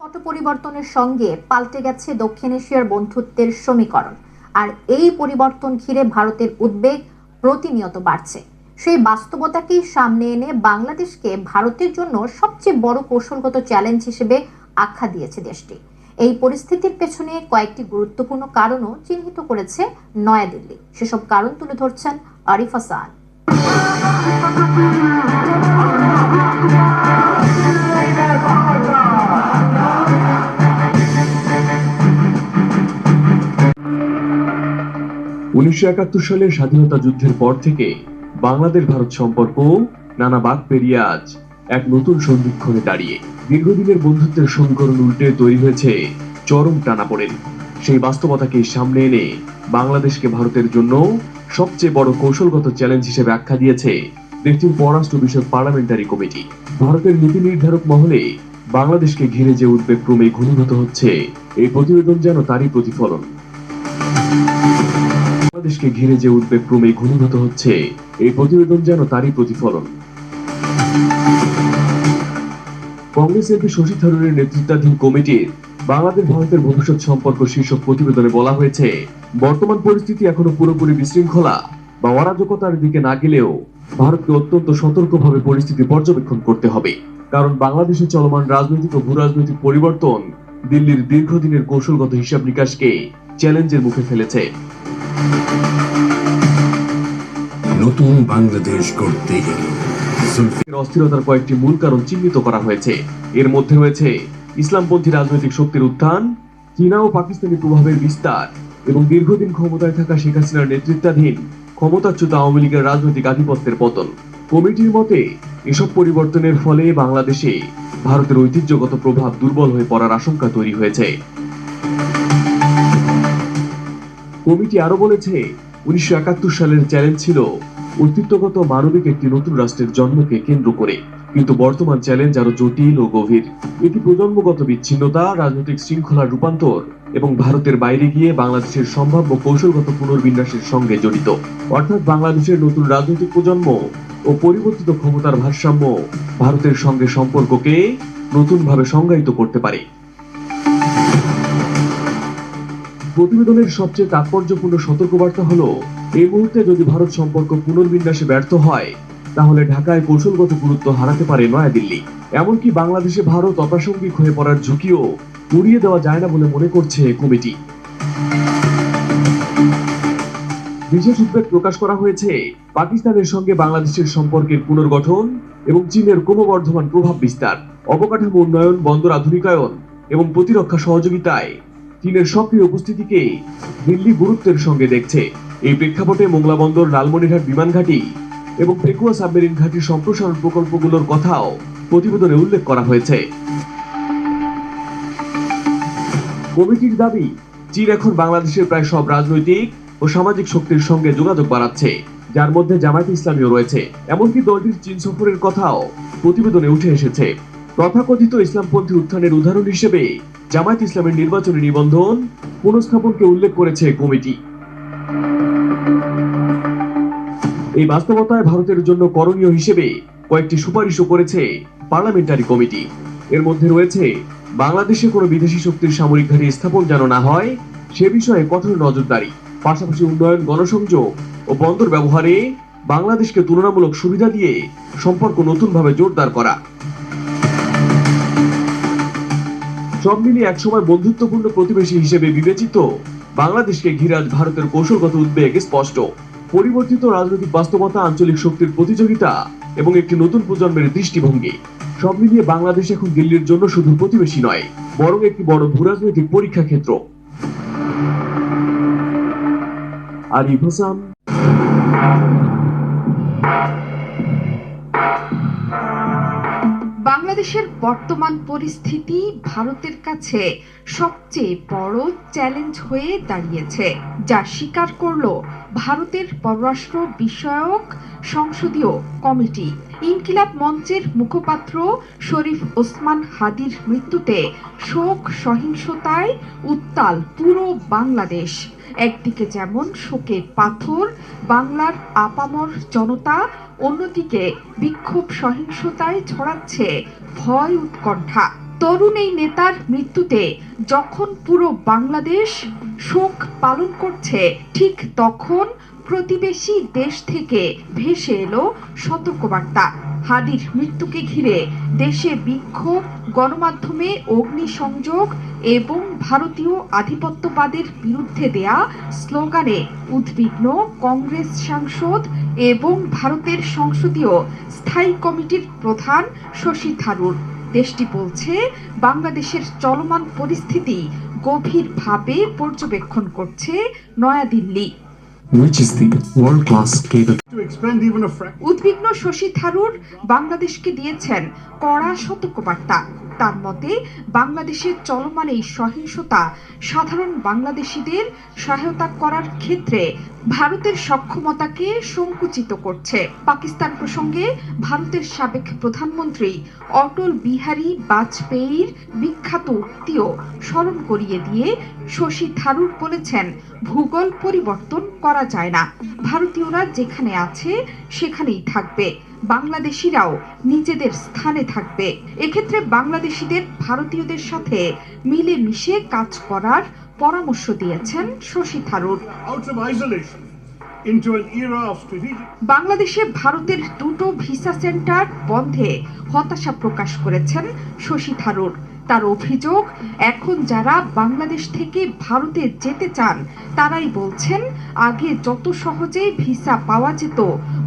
পট পরিবর্তনের সঙ্গে পাল্টে গেছে দক্ষিণ এশিয়ার বন্ধুত্বের সমীকরণ, আর এই পরিবর্তন ঘিরে ভারতের উদ্বেগ প্রতিনিয়ত বাড়ছে। সেই বাস্তবতাকেই সামনে এনে বাংলাদেশকে ভারতের জন্য সবচেয়ে বড় কৌশলগত চ্যালেঞ্জ হিসেবে আখ্যা দিয়েছে দেশটি। এই পরিস্থিতির পেছনে কয়েকটি গুরুত্বপূর্ণ কারণও চিহ্নিত করেছে নয়াদিল্লি। সেসব কারণ তুলে ধরছেন আরিফ হাসান। 1971 সালের স্বাধীনতা যুদ্ধের পর থেকে বাংলাদেশ ভারত সম্পর্ক নানা বাঁক পেরিয়ে আজ এক নতুন সন্ধিক্ষণে দাঁড়িয়ে। দীর্ঘদিনের বন্ধুত্বের সমীকরণ উল্টে তৈরি হয়েছে চরম টানাপোড়েন। সেই বাস্তবতাকে সামনে এনে বাংলাদেশকে ভারতের জন্য সবচেয়ে বড় কৌশলগত চ্যালেঞ্জ হিসেবে আখ্যা দিয়েছে দেশটির পররাষ্ট্র বিষয়ক পার্লামেন্টারি কমিটি। ভারতের নীতি নির্ধারক মহলে বাংলাদেশকে ঘিরে যে উদ্বেগ ক্রমে ঘনীভূত হচ্ছে, এই প্রতিবেদন যেন তারই প্রতিফলন। বাংলাদেশকে ঘিরে যে উদ্বেগ ক্রমে ঘনীভূত হচ্ছে, এই প্রতিবেদন যেন তারই প্রতিফলন। কংগ্রেস এমপি শশী থারুরের নেতৃত্বাধীন কমিটির বাংলাদেশ ভারতের ভবিষ্যৎ সম্পর্ক শীর্ষক প্রতিবেদনে বলা হয়েছে, বর্তমান পরিস্থিতি এখনো পুরোপুরি বিশৃঙ্খলা বা অরাজকতার দিকে না গেলেও ভারতকে অত্যন্ত সতর্কভাবে পরিস্থিতি পর্যবেক্ষণ করতে হবে। কারণ বাংলাদেশে চলমান রাজনৈতিক ও ভূরাজনৈতিক পরিবর্তন দিল্লির দীর্ঘদিনের কৌশলগত হিসাব নিকাশকে চ্যালেঞ্জের মুখে ফেলেছে। নতুন বাংলাদেশ গড়তে গেলে অস্থিরতার কয়েকটি মূল কারণ চিহ্নিত করা হয়েছে। এর মধ্যে রয়েছে ইসলামপন্থী রাজনৈতিক শক্তির উত্থান, চীনা ও পাকিস্তানি প্রভাবের বিস্তার এবং দীর্ঘদিন ক্ষমতায় থাকা শেখ হাসিনার নেতৃত্বাধীন ক্ষমতাচ্যুত আওয়ামী লীগের রাজনৈতিক আধিপত্যের পতন। কমিটির মতে এসব পরিবর্তনের ফলে বাংলাদেশে ভারতের ঐতিহ্যগত প্রভাব দুর্বল হয়ে পড়ার আশঙ্কা তৈরি হয়েছে। কমিটি আরো বলেছে, 1971 সালের চ্যালেঞ্জ ছিল অস্তিত্বগত মানবিক একটি নতুন রাষ্ট্রের জন্মকে কেন্দ্র করে, কিন্তু বর্তমান চ্যালেঞ্জ আরো জটিল ও গভীর। এটি প্রজন্মগত বিচ্ছিন্নতা, রাজনৈতিক শৃঙ্খলার রূপান্তর এবং ভারতের বাইরে গিয়ে বাংলাদেশের সম্ভাব্য কৌশলগত পুনর্বিন্যাসের সঙ্গে জড়িত। অর্থাৎ বাংলাদেশের নতুন রাজনৈতিক প্রজন্ম ও পরিবর্তিত ক্ষমতার ভারসাম্য ভারতের সঙ্গে সম্পর্ককে নতুনভাবে সংজ্ঞায়িত করতে পারে। প্রতিবেদনের সবচেয়ে তাৎপর্যপূর্ণ সতর্কবার্তা হলো, এই মুহূর্তে যদি ভারত সম্পর্ক পুনর্বিন্যাসে ব্যর্থ হয়, তাহলে ঢাকায় কৌশলগত গুরুত্ব হারাতে পারে নয়াদিল্লি। এমনকি বাংলাদেশে ভারত অপ্রাসঙ্গিক হয়ে পড়ার ঝুঁকিও উড়িয়ে দেওয়া যায় না বলে মনে করছে কমিটি। বিশেষ উদ্বেগ প্রকাশ করা হয়েছে পাকিস্তানের সঙ্গে বাংলাদেশের সম্পর্কের পুনর্গঠন এবং চীনের ক্রমবর্ধমান প্রভাব বিস্তার, অবকাঠামো উন্নয়ন, বন্দর আধুনিকায়ন এবং প্রতিরক্ষা সহযোগিতায় চীনের সক্রিয় উপস্থিতিকে দিল্লি গুরুত্বের সঙ্গে দেখছে। এই প্রেক্ষাপটে মোংলা বন্দর, লালমনিরহাট বিমান ঘাঁটি এবং পেকুয়া সাবমেরিন ঘাঁটির সম্প্রসারণ প্রকল্পগুলোর কথাও প্রতিবেদনে উল্লেখ করা হয়েছে। কমিটির দাবি, চীন এখন বাংলাদেশের প্রায় সব রাজনৈতিক ও সামাজিক শক্তির সঙ্গে যোগাযোগ বাড়াচ্ছে, যার মধ্যে জামায়াতে ইসলামীও রয়েছে। এমনকি দলটির চীন সফরের কথাও প্রতিবেদনে উঠে এসেছে। তথাকথিত ইসলামপন্থী উত্থানের উদাহরণ হিসেবে জামায়াত ইসলামের নির্বাচনী নিবন্ধন পুনঃস্থাপনকে উল্লেখ করেছে কমিটি। এই বাস্তবতায় ভারতের জন্য করণীয় হিসেবে কয়েকটি সুপারিশও করেছে পার্লামেন্টারি কমিটি। এর মধ্যে রয়েছে বাংলাদেশে কোনো বিদেশি শক্তির সামরিক ঘাঁটি স্থাপন যেন না হয় সে বিষয়ে কঠোর নজরদারি, পাশাপাশি উন্নয়ন, গণসংযোগ ও বন্দর ব্যবহারে বাংলাদেশকে তুলনামূলক সুবিধা দিয়ে সম্পর্ক নতুনভাবে জোরদার করা। সব মিলিয়ে একসময় বন্ধুত্বপূর্ণ প্রতিবেশী হিসেবে বিবেচিত বাংলাদেশকে ঘিরে আজ ভারতের কৌশলগত উদ্বেগ স্পষ্ট। পরিবর্তিত রাজনৈতিক বাস্তবতা, আঞ্চলিক শক্তির প্রতিযোগিতা এবং একটি নতুন প্রজন্মের দৃষ্টিভঙ্গি, সব মিলিয়ে বাংলাদেশ এখন দিল্লির জন্য শুধু প্রতিবেশী নয়, বরং একটি বড় ভূরাজনৈতিক পরীক্ষা ক্ষেত্র। আরিফ হাসান, বাংলাদেশের বর্তমান পরিস্থিতি ভারতের কাছে সবচেয়ে বড় চ্যালেঞ্জ হয়ে দাঁড়িয়েছে, যা স্বীকার করল ভারতের পররাষ্ট্র বিষয়ক সংসদীয় কমিটি। ইনকিলাব মঞ্চের মুখপাত্র শরীফ ওসমান হাদির মৃত্যুতে শোক সহিংসতায় উত্তাল পুরো বাংলাদেশ। একদিকে যেমন শোকের পাথর বাংলার আপামর জনতা, অন্যদিকে বিক্ষোভ সহিংসতায় ছড়াচ্ছে ভয়, উৎকণ্ঠা। তরুণ এই নেতার মৃত্যুতে যখন পুরো বাংলাদেশ শোক পালন করছে, ঠিক তখন প্রতিবেশী দেশ থেকে ভেসে এলো সতর্কবার্তা। হাদির মৃত্যুকে ঘিরে দেশে বিক্ষোভ, গণমাধ্যমে অগ্নিসংযোগ এবং ভারতীয় আধিপত্যবাদের বিরুদ্ধে দেয়া স্লোগানে উদ্বিগ্ন কংগ্রেস সাংসদ এবং ভারতের সংসদীয় স্থায়ী কমিটির প্রধান শশী থারুর। দেশটি বলছে, বাংলাদেশের চলমান পরিস্থিতি গভীরভাবে পর্যবেক্ষণ করছে নয়াদিল্লি। উদ্বিগ্ন শশী থারুর বাংলাদেশকে দিয়েছেন কড়া সতর্কবার্তা। তার মতে বাংলাদেশের চলমান এই সহিংসতা সাধারণ বাংলাদেশিদের সহায়তা করার ক্ষেত্রে ভারতের সক্ষমতাকে সংকুচিত করছে। পাকিস্তান প্রসঙ্গে ভারতের সাবেক প্রধানমন্ত্রী অটল বিহারী বাজপেয়ীর বিখ্যাত উক্তিও স্মরণ করিয়ে দিয়ে শশী থারুর বলেছেন, ভূগোল পরিবর্তন করা যায় না, ভারতীয়রা যেখানে আছে সেখানেই থাকবে, বাংলাদেশিরাও নিজেদের স্থানে থাকবে। এক্ষেত্রে বাংলাদেশিদের ভারতীয়দের সাথে মিলেমিশে কাজ করার পরামর্শ দিয়েছেন শশী থারুর। বাংলাদেশে ভারতের দুটো ভিসা সেন্টার বন্ধে হতাশা প্রকাশ করেছেন শশী থারুর। তার অভিযোগ, এখন যারা বাংলাদেশ থেকে ভারতে যেতে চান তারাই বলছেন আগে যত সহজে ভিসা পাওয়া যেত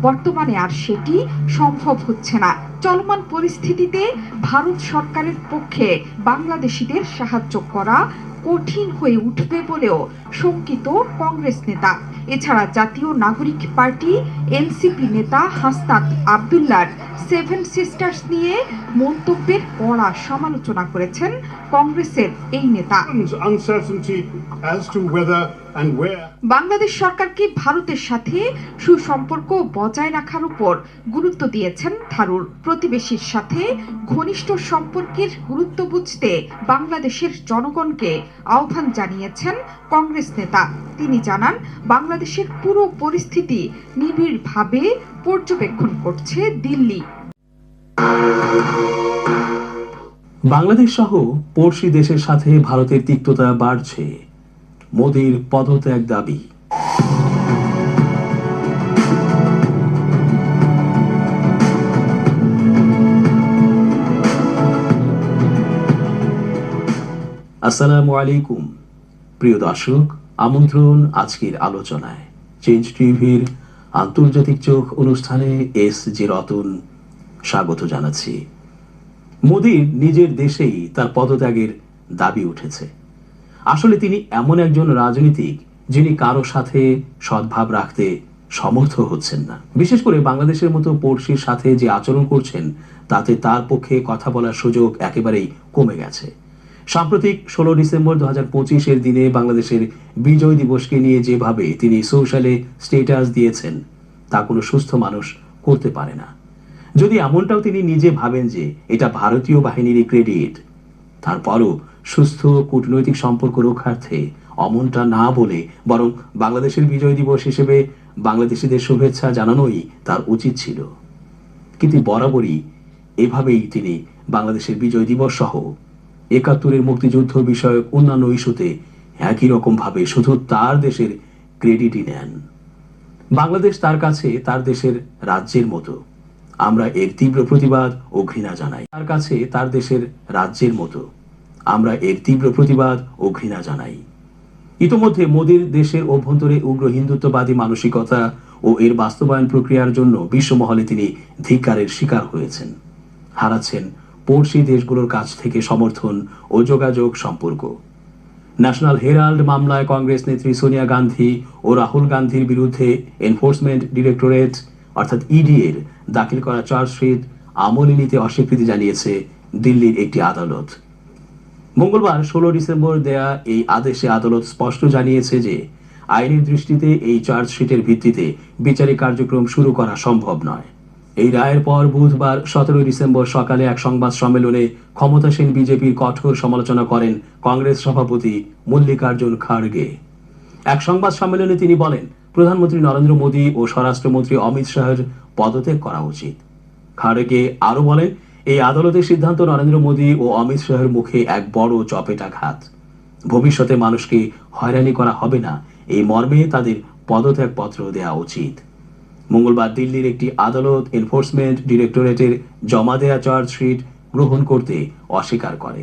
বর্তমানে আর সেটি সম্ভব হচ্ছে না। চলমান পরিস্থিতিতে ভারত সরকারের পক্ষে বাংলাদেশিদের সাহায্য করা কঠিন হয়ে উঠবে বলেও শঙ্কিত কংগ্রেস নেতা। এছাড়া জাতীয় নাগরিক পার্টি এনসিপি নেতা হাসনাত আব্দুল্লাহর 7 সিস্টার্স নিয়ে মন্তব্যের কড়া সমালোচনা করেছেন কংগ্রেসের এই নেতা। বাংলাদেশ সরকারকে ভারতের সাথে সুসম্পর্ক বজায় রাখার উপর গুরুত্ব দিয়েছেন থারুর। প্রতিবেশীর সাথে ঘনিষ্ঠ সম্পর্কের গুরুত্ব বুঝতে বাংলাদেশের জনগণকে আহ্বান জানিয়েছেন কংগ্রেস নেতা। তিনি জানান, বাংলাদেশের পুরো পরিস্থিতি নিবিড়ভাবে পর্যবেক্ষণ করছে দিল্লি। বাংলাদেশ সহ পড়শি দেশের সাথে ভারতের তিক্ততা বাড়ছে, মোদির পদত্যাগ দাবি। আসসালামু আলাইকুম প্রিয় দর্শক, আমন্ত্রণ আজকের আলোচনায়। চেঞ্জ টিভির আন্তর্জাতিক চোখ অনুষ্ঠানে এস.জি. রতন স্বাগত জানাচ্ছি। মোদির নিজের দেশেই তার পদত্যাগের দাবি উঠেছে। আসলে তিনি এমন একজন রাজনীতিক যিনি কারো সাথে সদ্ভাব রাখতে সমর্থ হচ্ছেন না। বিশেষ করে বাংলাদেশের মতো পড়শির সাথে যে আচরণ করছেন তাতে তার পক্ষে কথা বলার সুযোগ একেবারেই কমে গেছে। সাম্প্রতিক 16 ডিসেম্বর 2025 দিনে বাংলাদেশের বিজয় দিবসকে নিয়ে যেভাবে তিনি সোশ্যালে স্ট্যাটাস দিয়েছেন তা কোনো সুস্থ মানুষ করতে পারে না। যদি এমনটাও তিনি নিজে ভাবেন যে এটা ভারতীয় বাহিনীরই ক্রেডিট, তারপরও সুস্থ কূটনৈতিক সম্পর্ক রক্ষার্থে অমনটা না বলে বরং বাংলাদেশের বিজয় দিবস হিসেবে বাংলাদেশিদের শুভেচ্ছা জানানোই তার উচিত ছিল। কিন্তু বরাবরই এভাবেই তিনি বাংলাদেশের বিজয় দিবস সহ ৭১-এর মুক্তিযুদ্ধ বিষয়ক অন্যান্য ইস্যুতে একই রকম ভাবে শুধু তার দেশের ক্রেডিটই নেন। বাংলাদেশ তার কাছে তার দেশের রাজ্যের মতো, আমরা এর তীব্র প্রতিবাদ ও ঘৃণা জানাই। তার কাছে তার দেশের রাজ্যের মতো, আমরা এর তীব্র প্রতিবাদ ও ঘৃণা জানাই। ইতোমধ্যে মোদির দেশের অভ্যন্তরে উগ্র হিন্দুত্ববাদী মানসিকতা ও এর বাস্তবায়ন প্রক্রিয়ার জন্য বিশ্বমহলে তিনি ধিক্কারের শিকার হয়েছেন, হারাচ্ছেন পড়শি দেশগুলোর কাছ থেকে সমর্থন ও যোগাযোগ সম্পর্ক। ন্যাশনাল হেরাল্ড মামলায় কংগ্রেস নেত্রী সোনিয়া গান্ধী ও রাহুল গান্ধীর বিরুদ্ধে এনফোর্সমেন্ট ডিরেক্টরেট অর্থাৎ ইডি এর দাখিল করা চার্জশিট আমলে নিতে অস্বীকৃতি জানিয়েছে দিল্লির একটি আদালত। মঙ্গলবার 16 ডিসেম্বর দেয়া এই আদেশে আদালত স্পষ্ট জানিয়েছে যে আইনের দৃষ্টিতে এই চার্জশিটের ভিত্তিতে বিচারিক কার্যক্রম শুরু করা সম্ভব নয়। এই রায়ের পর বুধবার 17 ডিসেম্বর সকালে এক সংবাদ সম্মেলনে ক্ষমতাসীন বিজেপির কঠোর সমালোচনা করেন কংগ্রেস সভাপতি মল্লিকার্জুন খাড়গে। এক সংবাদ সম্মেলনে তিনি বলেন, প্রধানমন্ত্রী নরেন্দ্র মোদী ও স্বরাষ্ট্রমন্ত্রী অমিত শাহের পদত্যাগ করা উচিত। খাড়গে আরো বলেন, এই আদালতের সিদ্ধান্ত নরেন্দ্র মোদী ও অমিত শাহের মুখে এক বড় চপেটাঘাত। ভবিষ্যতে মানুষকে হয়রানি করা হবে না এই মর্মে তাদের পদত্যাগ পত্র দেওয়া উচিত। মঙ্গলবার দিল্লির একটি আদালত এনফোর্সমেন্ট ডিরেক্টরেটের জমা দেয়া চার্জশিট গ্রহণ করতে অস্বীকার করে।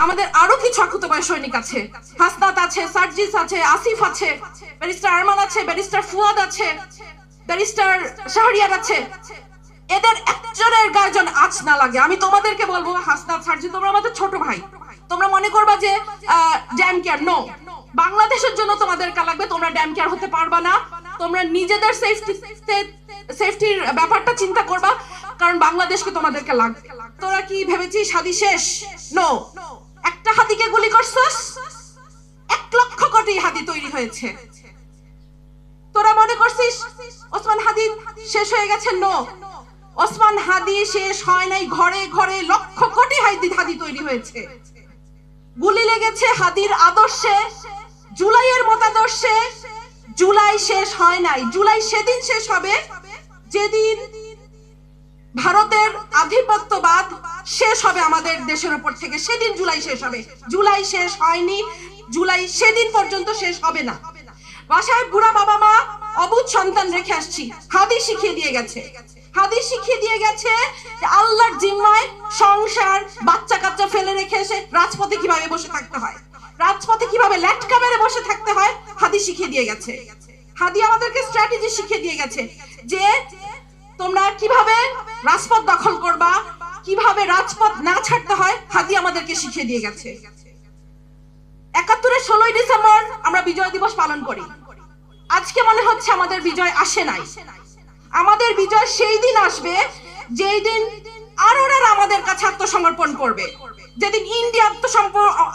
আমাদের আরো কিছু আকুতবায় সৈনিক আছে, হাসনাত আছে, সার্জিস আছে, আসিফ আছে, ব্যারিস্টার আরমান আছে, ব্যারিস্টার ফুয়াদ আছে, ব্যারিস্টার শাহরিয়ার আছে। এদের একজনের গায়ে যেন আঁচ না লাগে। আমি তোমাদেরকে বলবো, হাসনাত, সার্জিস, তোমরা আমাদের ছোট ভাই। তোমরা মনে করবা যে ড্যাম কেয়ার, নো, বাংলাদেশের জন্য তোমাদের কা লাগবে, তোমরা ড্যাম কেয়ার হতে পারবা না। তোমরা নিজেদের সেফটির ব্যাপারটা চিন্তা করবা। কারণ বাংলাদেশকে তোমাদেরকে লাগবে। তোরা কি ভেবেছিস হাদি শেষ? নো, একটা হাদিকে গুলি করছস, 1 লক্ষ কোটি হাদি তৈরি হয়েছে। তোরা মনে করছিস ওসমান হাদি শেষ হয়ে গেছে? নো, ওসমান হাদি শেষ হয় নাই, ঘরে ঘরে লক্ষ কোটি হাদি তৈরি হয়েছে। গুলি লেগেছে হাদির আদর্শে, জুলাইয়ের মতাদর্শে। জুলাই শেষ হয় নাই, জুলাই সেদিন শেষ হবে যেদিন ভারতের আধিপত্যবাদ শেষ হবে আমাদের দেশের উপর থেকে, সেদিন জুলাই শেষ হবে। জুলাই শেষ হয়নি, জুলাই সেদিন পর্যন্ত শেষ হবে না। বাসায় বুড়া বাবা মা অবুঝ সন্তান রেখে আসছি, হাদিস শিখিয়ে দিয়ে গেছে, হাদিস শিখিয়ে দিয়ে গেছে আল্লাহর জিম্মায় সংসার বাচ্চা কাচ্চা ফেলে রেখে এসে রাজপথে কিভাবে বসে থাকতে হয়, রাজপথে কিভাবে ল্যাটকা মেরে বসে থাকতে হয়, হাদিস শিখিয়ে দিয়ে গেছে। হাদি আমাদেরকে স্ট্র্যাটেজি শিখিয়ে দিয়ে গেছে যে তোমরা কিভাবে রাজপথ দখল করবা, কিভাবে রাজপথ না ছাড়তে হয়, হাদি আমাদেরকে শিখিয়ে দিয়ে গেছে। ৭১-এর ১৬ই ডিসেম্বর আমরা বিজয় দিবস পালন করি। আজকে মনে হচ্ছে আমাদের বিজয় আসে নাই। আমাদের বিজয় সেই দিন আসবে যেই দিন আরোরা আমাদের কাছে আত্মসমর্পণ করবে, যেদিন ইন্ডিয়া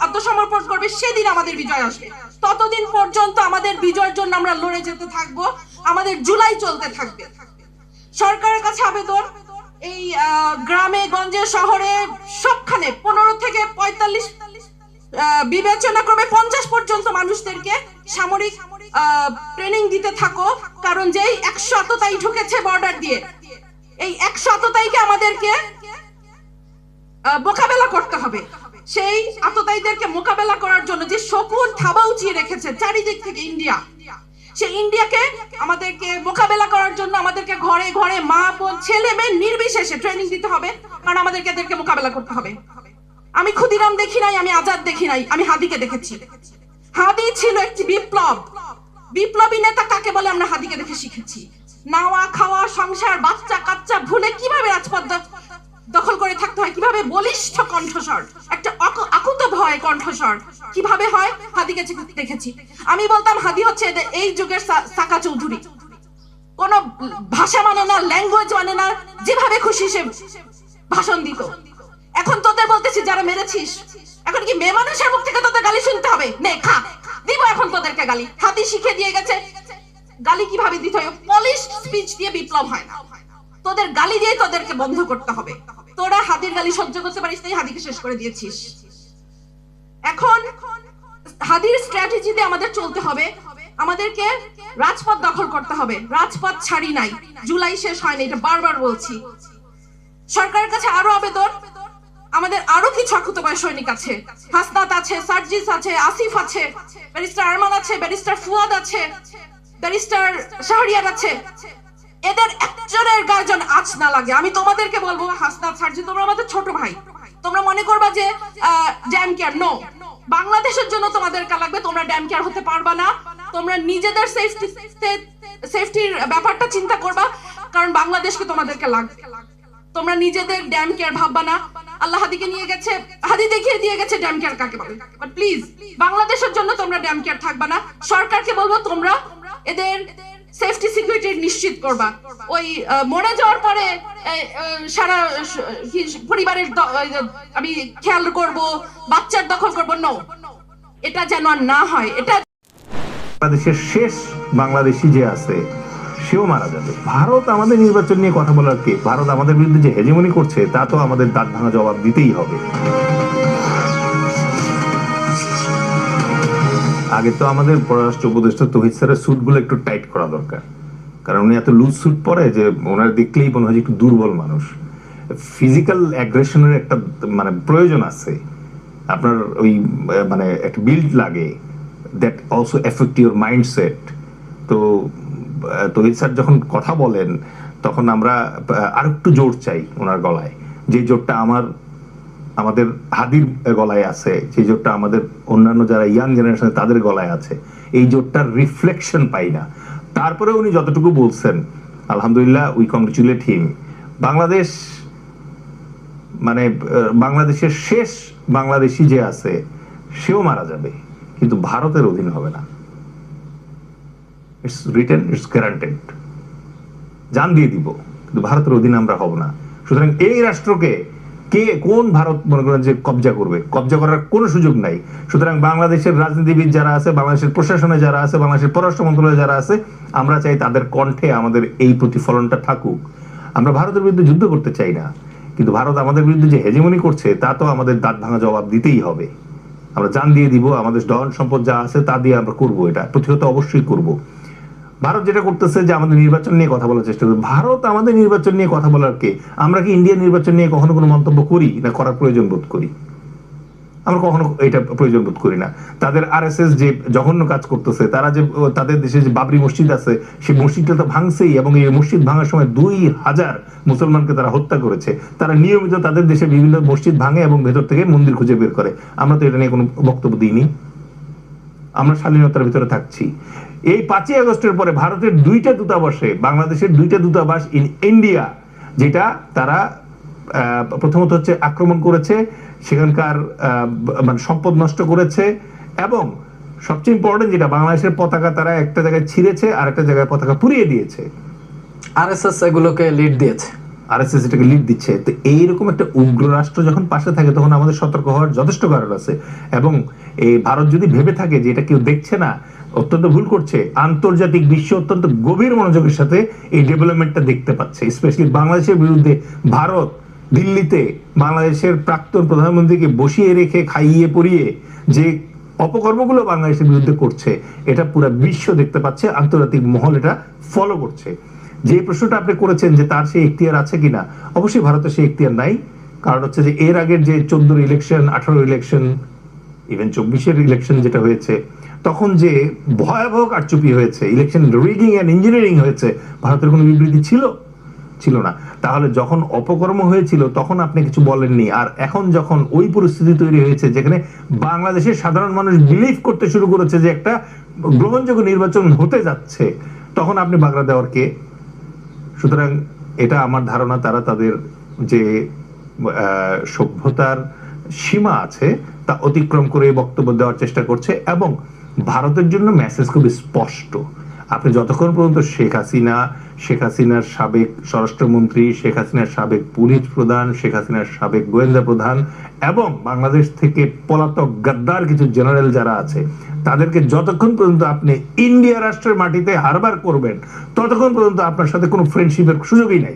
আত্মসমর্পণ করবে, সেদিন আমাদের বিজয় আসবে। ততদিন পর্যন্ত আমাদের বিজয়ের জন্য আমরা লড়ে যেতে থাকবো, আমাদের জুলাই চলতে থাকবে। সরকারের কাছে আবেদন, এই গ্রামে গঞ্জে শহরে সবখানে ১৫ থেকে ৪৫ বিবেচনা ক্রমে ৫০ পর্যন্ত মানুষদেরকে সামরিক ট্রেনিং দিতে থাকো, কারণ যেই ১০০ আততায়ী ঢুকেছে বর্ডার দিয়ে, এই ১০০ আততায়ীকে আমাদেরকে মোকাবেলা করতে হবে। সেই আততায়ীদেরকে মোকাবেলা করার জন্য যে শকুন থাবা উঁচিয়ে রেখেছে চারিদিক থেকে ইন্ডিয়া, সেই ইন্ডিয়াকে আমাদেরকে মোকাবেলা করার জন্য আমাদেরকে ঘরে ঘরে মা বোন ছেলে মেয়ে নির্বিশেষে ট্রেনিং দিতে হবে, কারণ আমাদেরকে এদেরকে মোকাবেলা করতে হবে। আমি ক্ষুদিরাম দেখি নাই, আমি আজাদ দেখি নাই, আমি হাদিকে দেখেছি। হাদি ছিল একটি বিপ্লব, বিপ্লবী নেতা কাকে বলে আমরা হাদিকে দেখে শিখেছি। নাওয়া খাওয়া সংসার বাচ্চা কাচ্চা ভুলে কিভাবে রাজপথ দখল করে থাকতে হয়, কিভাবে বলিষ্ঠ কণ্ঠস্বর, একটা আকুত ভয় কণ্ঠস্বর কিভাবে হয়, হাদিকে দেখেছি। আমি বলতাম হাদি হচ্ছে এই যুগের সাকা চৌধুরী, কোন ভাষা মানে না, ল্যাঙ্গুয়েজ মানে না, যেভাবে খুশি সে ভাষণ দিত। এখন তোদের বলতেছি যারা মেরেছিস, এখন কি মেয়ে মানুষের মুখ থেকে তোদের গালি শুনতে হবে? নে খা, দিব এখন তোদেরকে গালি। হাদি শিখে দিয়ে গেছে গালি কিভাবে দিতে হয়, পলিশড স্পিচ দিয়ে বিপ্লব হয় না, তোদের গালি দিয়ে তোদেরকে বন্ধ করতে হবে। তোরা হাদির গালি সহ্য করতে পারিস নাই, হাদিকে শেষ করে দিয়েছিস। এখন হাদির স্ট্র্যাটেজিতে আমাদের চলতে হবে, আমাদেরকে রাজপথ দখল করতে হবে। রাজপথ ছাড়ি নাই, জুলাই শেষ হয়নি, এটা বারবার বলছি। সরকারের কাছে আরো আবেদন, আমাদের আরো কিছু আকুতবায় সৈনিক আছে, হাসনাত আছে, সার্জিস আছে, আসিফ আছে, ব্যারিস্টার আরমান আছে, ব্যারিস্টার ফুয়াদ আছে, ব্যারিস্টার শাহরিয়ার আছে। এদের একজনের গায়ে যেন আঁচ না লাগে। আমি তোমাদেরকে বলবো, হাসনাত সার্জিস তোমরা আমাদের ছোট ভাই, তোমরা মনে করবা যে ড্যাম কেয়ার, নো, বাংলাদেশের জন্য তোমাদেরকে লাগবে, তোমরা ড্যাম কেয়ার হতে পারবা না। তোমরা নিজেদের সেফটির ব্যাপারটা চিন্তা করবা, কারণ বাংলাদেশকে তোমাদেরকে লাগবে। তোমরা নিজেদের ড্যাম কেয়ার ভাববা না। আল্লাহ হাদিকে নিয়ে গেছে, হাদি দেখিয়ে দিয়ে গেছে ড্যাম কেয়ার কাকে বলে। বাট প্লিজ বাংলাদেশের জন্য তোমরা ড্যাম কেয়ার থাকবা না। সরকারকে বলবো তোমরা এদের সেফটি সিকিউরিটি নিশ্চিত করবা। ওই মরে যাওয়ার পরে সারা পরিবারের আমি খেয়াল করব, বাচ্চার দখল করব, নো, এটা যেন আর না হয়। এটা বাংলাদেশের শেষ বাংলাদেশি যে আছে সেও মারা যাবে। ভারত আমাদের নির্বাচন নিয়ে কথা বলার কে? ভারত আমাদের বিরুদ্ধে যে হেজেমনি করছে তা তো আমাদের দাঁত ভাঙা জবাব দিতেই হবে। আগে তো আমাদের পররাষ্ট্র উপদেষ্টা তৌহিদ স্যারের স্যুটগুলো একটু টাইট করা দরকার, কারণ উনি এত লুজ স্যুট পরে যে ওনার দেখলেই মনে হয় যে একটু দুর্বল মানুষ। ফিজিক্যাল অ্যাগ্রেশনের একটা মানে প্রয়োজন আছে, আপনার ওই মানে একটা বিল্ড লাগে, that also effect your mindset. তো তৌহিদ স্যার যখন কথা বলেন তখন আমরা আর একটু জোর চাই ওনার গলায়, যে জোরটা আমাদের হাদির গলায় আছে, যে জোরটা আমাদের অন্যান্য যারা ইয়াং জেনারেশন তাদের গলায় আছে, এই জোরটার রিফ্লেকশন পাই না। তারপরে উনি যতটুকু বলছেন আলহামদুলিল্লাহ, উই কংগ্রেচুলেট হিম। বাংলাদেশ মানে বাংলাদেশের শেষ বাংলাদেশি যে আছে সেও মারা যাবে, কিন্তু ভারতের অধীন হবে না। It's written, it's guaranteed. জান দিয়ে দিব, কিন্তু ভারতের অধীনে আমরা হব না। সুতরাং এই রাষ্ট্রকে কে কোন ভারত মনে করেন যে কবজা করবে, কবজা করার কোনো সুযোগ নাই। সুতরাং বাংলাদেশের রাজনীতিবিদ যারা আছে, বাংলাদেশের প্রশাসনে যারা আছে, বাংলাদেশের পররাষ্ট্র মন্ত্রণালয়ে যারা আছে, আমরা চাই তাদের কণ্ঠে আমাদের এই প্রতিফলনটা থাকুক। আমরা ভারতের বিরুদ্ধে যুদ্ধ করতে চাই না, কিন্তু ভারত আমাদের বিরুদ্ধে যে হেজেমনি করছে তা তো আমাদের দাঁত ভাঙা জবাব দিতেই হবে। আমরা জান দিয়ে দিব, আমাদের ধন সম্পদ যা আছে তা দিয়ে আমরা করবো, এটা প্রতিহত অবশ্যই করব। ভারত যেটা করতেছে যে আমাদের নির্বাচন নিয়ে কথা বলার চেষ্টা করবে, ভারত আমাদের নির্বাচন নিয়ে কথা বলার কে? আমরা কি ইন্ডিয়ান নির্বাচন নিয়ে কখনো কোনো মন্তব্য করি না করার প্রয়োজন বোধ করি? আমরা কখনো এটা প্রয়োজন বোধ করি না। তাদের RSS যে জঘন্য কাজ করতেছে, তারা যে তাদের দেশে যে বাবরি মসজিদ আছে সেই মসজিদটা তো ভাঙছেই, এবং এই মসজিদ ভাঙার সময় 2000 মুসলমানকে তারা হত্যা করেছে। তারা নিয়মিত তাদের দেশে বিভিন্ন মসজিদ ভাঙে এবং ভেতর থেকে মন্দির খুঁজে বের করে। আমরা তো এটা নিয়ে কোনো বক্তব্য দিইনি, আমরা শালীনতার ভিতরে থাকছি। এই 5ই আগস্টের পরে ভারতের 2টা দূতাবাসে, বাংলাদেশের 2টা দূতাবাস ইন ইন্ডিয়া, যেটা তারা প্রথমত হচ্ছে আক্রমণ করেছে, সেখানকার মানে সম্পদ নষ্ট করেছে, এবং সবচেয়ে ইম্পর্টেন্ট যেটা, বাংলাদেশের পতাকা তারা একটা জায়গায় ছিঁড়েছে আর একটা জায়গায় পতাকা পুড়িয়ে দিয়েছে। RSS এগুলোকে লিড দিয়েছে, RSS এটাকে লিড দিচ্ছে। তো এইরকম একটা উগ্র রাষ্ট্র যখন পাশে থাকে তখন আমাদের সতর্ক হওয়ার যথেষ্ট কারণ আছে। এবং এই ভারত যদি ভেবে থাকে যে এটা কেউ দেখছে না, অত্যন্ত ভুল করছে। আন্তর্জাতিক বিশ্ব অত্যন্ত গভীর মনোযোগের সাথে এই ডেভেলপমেন্টটা দেখতে পাচ্ছে। স্পেশালি বাংলাদেশের বিরুদ্ধে ভারত দিল্লিতে বাংলাদেশের প্রাক্তন প্রধানমন্ত্রীকে বসিয়ে রেখে খাইয়ে পরিয়ে যে অপকর্মগুলো বাংলাদেশের বিরুদ্ধে করছে, এটা পুরো বিশ্ব দেখতে পাচ্ছে, আন্তর্জাতিক মহল এটা ফলো করছে। যে প্রশ্নটা আপনি করেছেন যে তার সেই এখতিয়ার আছে কিনা, অবশ্যই ভারতের সেই এখতিয়ার নাই। কারণ হচ্ছে যে এর আগের যে 14 ইলেকশন, 18 ইলেকশন, ইভেন 24 ইলেকশন যেটা হয়েছে, তখন যে ভয়াবহ কারচুপি হয়েছে, ইলেকশন রিগিং এন্ড ইঞ্জিনিয়ারিং হয়েছে, ভারতের কোনো বিবৃতি ছিল না। তাহলে যখন অপকর্ম হয়েছিল তখন আপনি কিছু বলেননি, আর এখন যখন ওই পরিস্থিতি তৈরি হয়েছে যেখানে বাংলাদেশের সাধারণ মানুষ বিলিভ করতে শুরু করেছে যে একটা গ্রহণযোগ্য নির্বাচন হতে যাচ্ছে, তখন আপনি বাগড়া দেওয়ার কে? সুতরাং এটা আমার ধারণা তারা তাদের যে সভ্যতার সীমা আছে তা অতিক্রম করে বক্তব্য দেওয়ার চেষ্টা করছে। এবং ভারতের জন্য মেসেজ খুব স্পষ্ট। আপনি যতক্ষণ পর্যন্ত শেখ হাসিনার সাবেক স্বরাষ্ট্রমন্ত্রী, শেখ হাসিনার সাবেক পুলিশ প্রধান, শেখ হাসিনার সাবেক গোয়েন্দা প্রধান এবং বাংলাদেশ থেকে পলাতক গাদ্দার কিছু জেনারেল যারা আছে, তাদেরকে যতক্ষণ পর্যন্ত আপনি ইন্ডিয়া রাষ্ট্রের মাটিতে হারবার করবেন, ততক্ষণ পর্যন্ত আপনার সাথে কোনো ফ্রেন্ডশিপের সুযোগই নাই।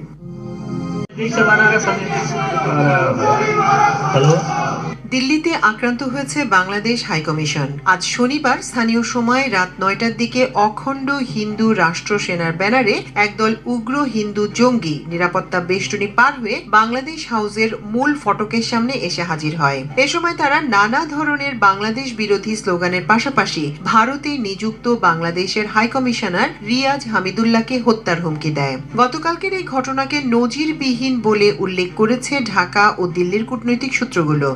দিল্লিতে আক্রান্ত হয়েছে বাংলাদেশ হাইকমিশন। আজ শনিবার স্থানীয় সময় রাত 9টার দিকে অখণ্ড হিন্দু রাষ্ট্র সেনার ব্যানারে একদল উগ্র হিন্দু জঙ্গি নিরাপত্তা বেষ্টনী পার হয়ে বাংলাদেশ হাউসের মূল ফটকের সামনে এসে হাজির হয়। এ সময় তারা নানা ধরনের বাংলাদেশ বিরোধী স্লোগানের পাশাপাশি ভারতে নিযুক্ত বাংলাদেশের হাইকমিশনার রিয়াজ হামিদুল্লাহকে হত্যার হুমকি দেয়। গতকালকের এই ঘটনাকে নজিরবিহীন বলে উল্লেখ করেছে ঢাকা ও দিল্লির কূটনৈতিক সূত্রগুলো।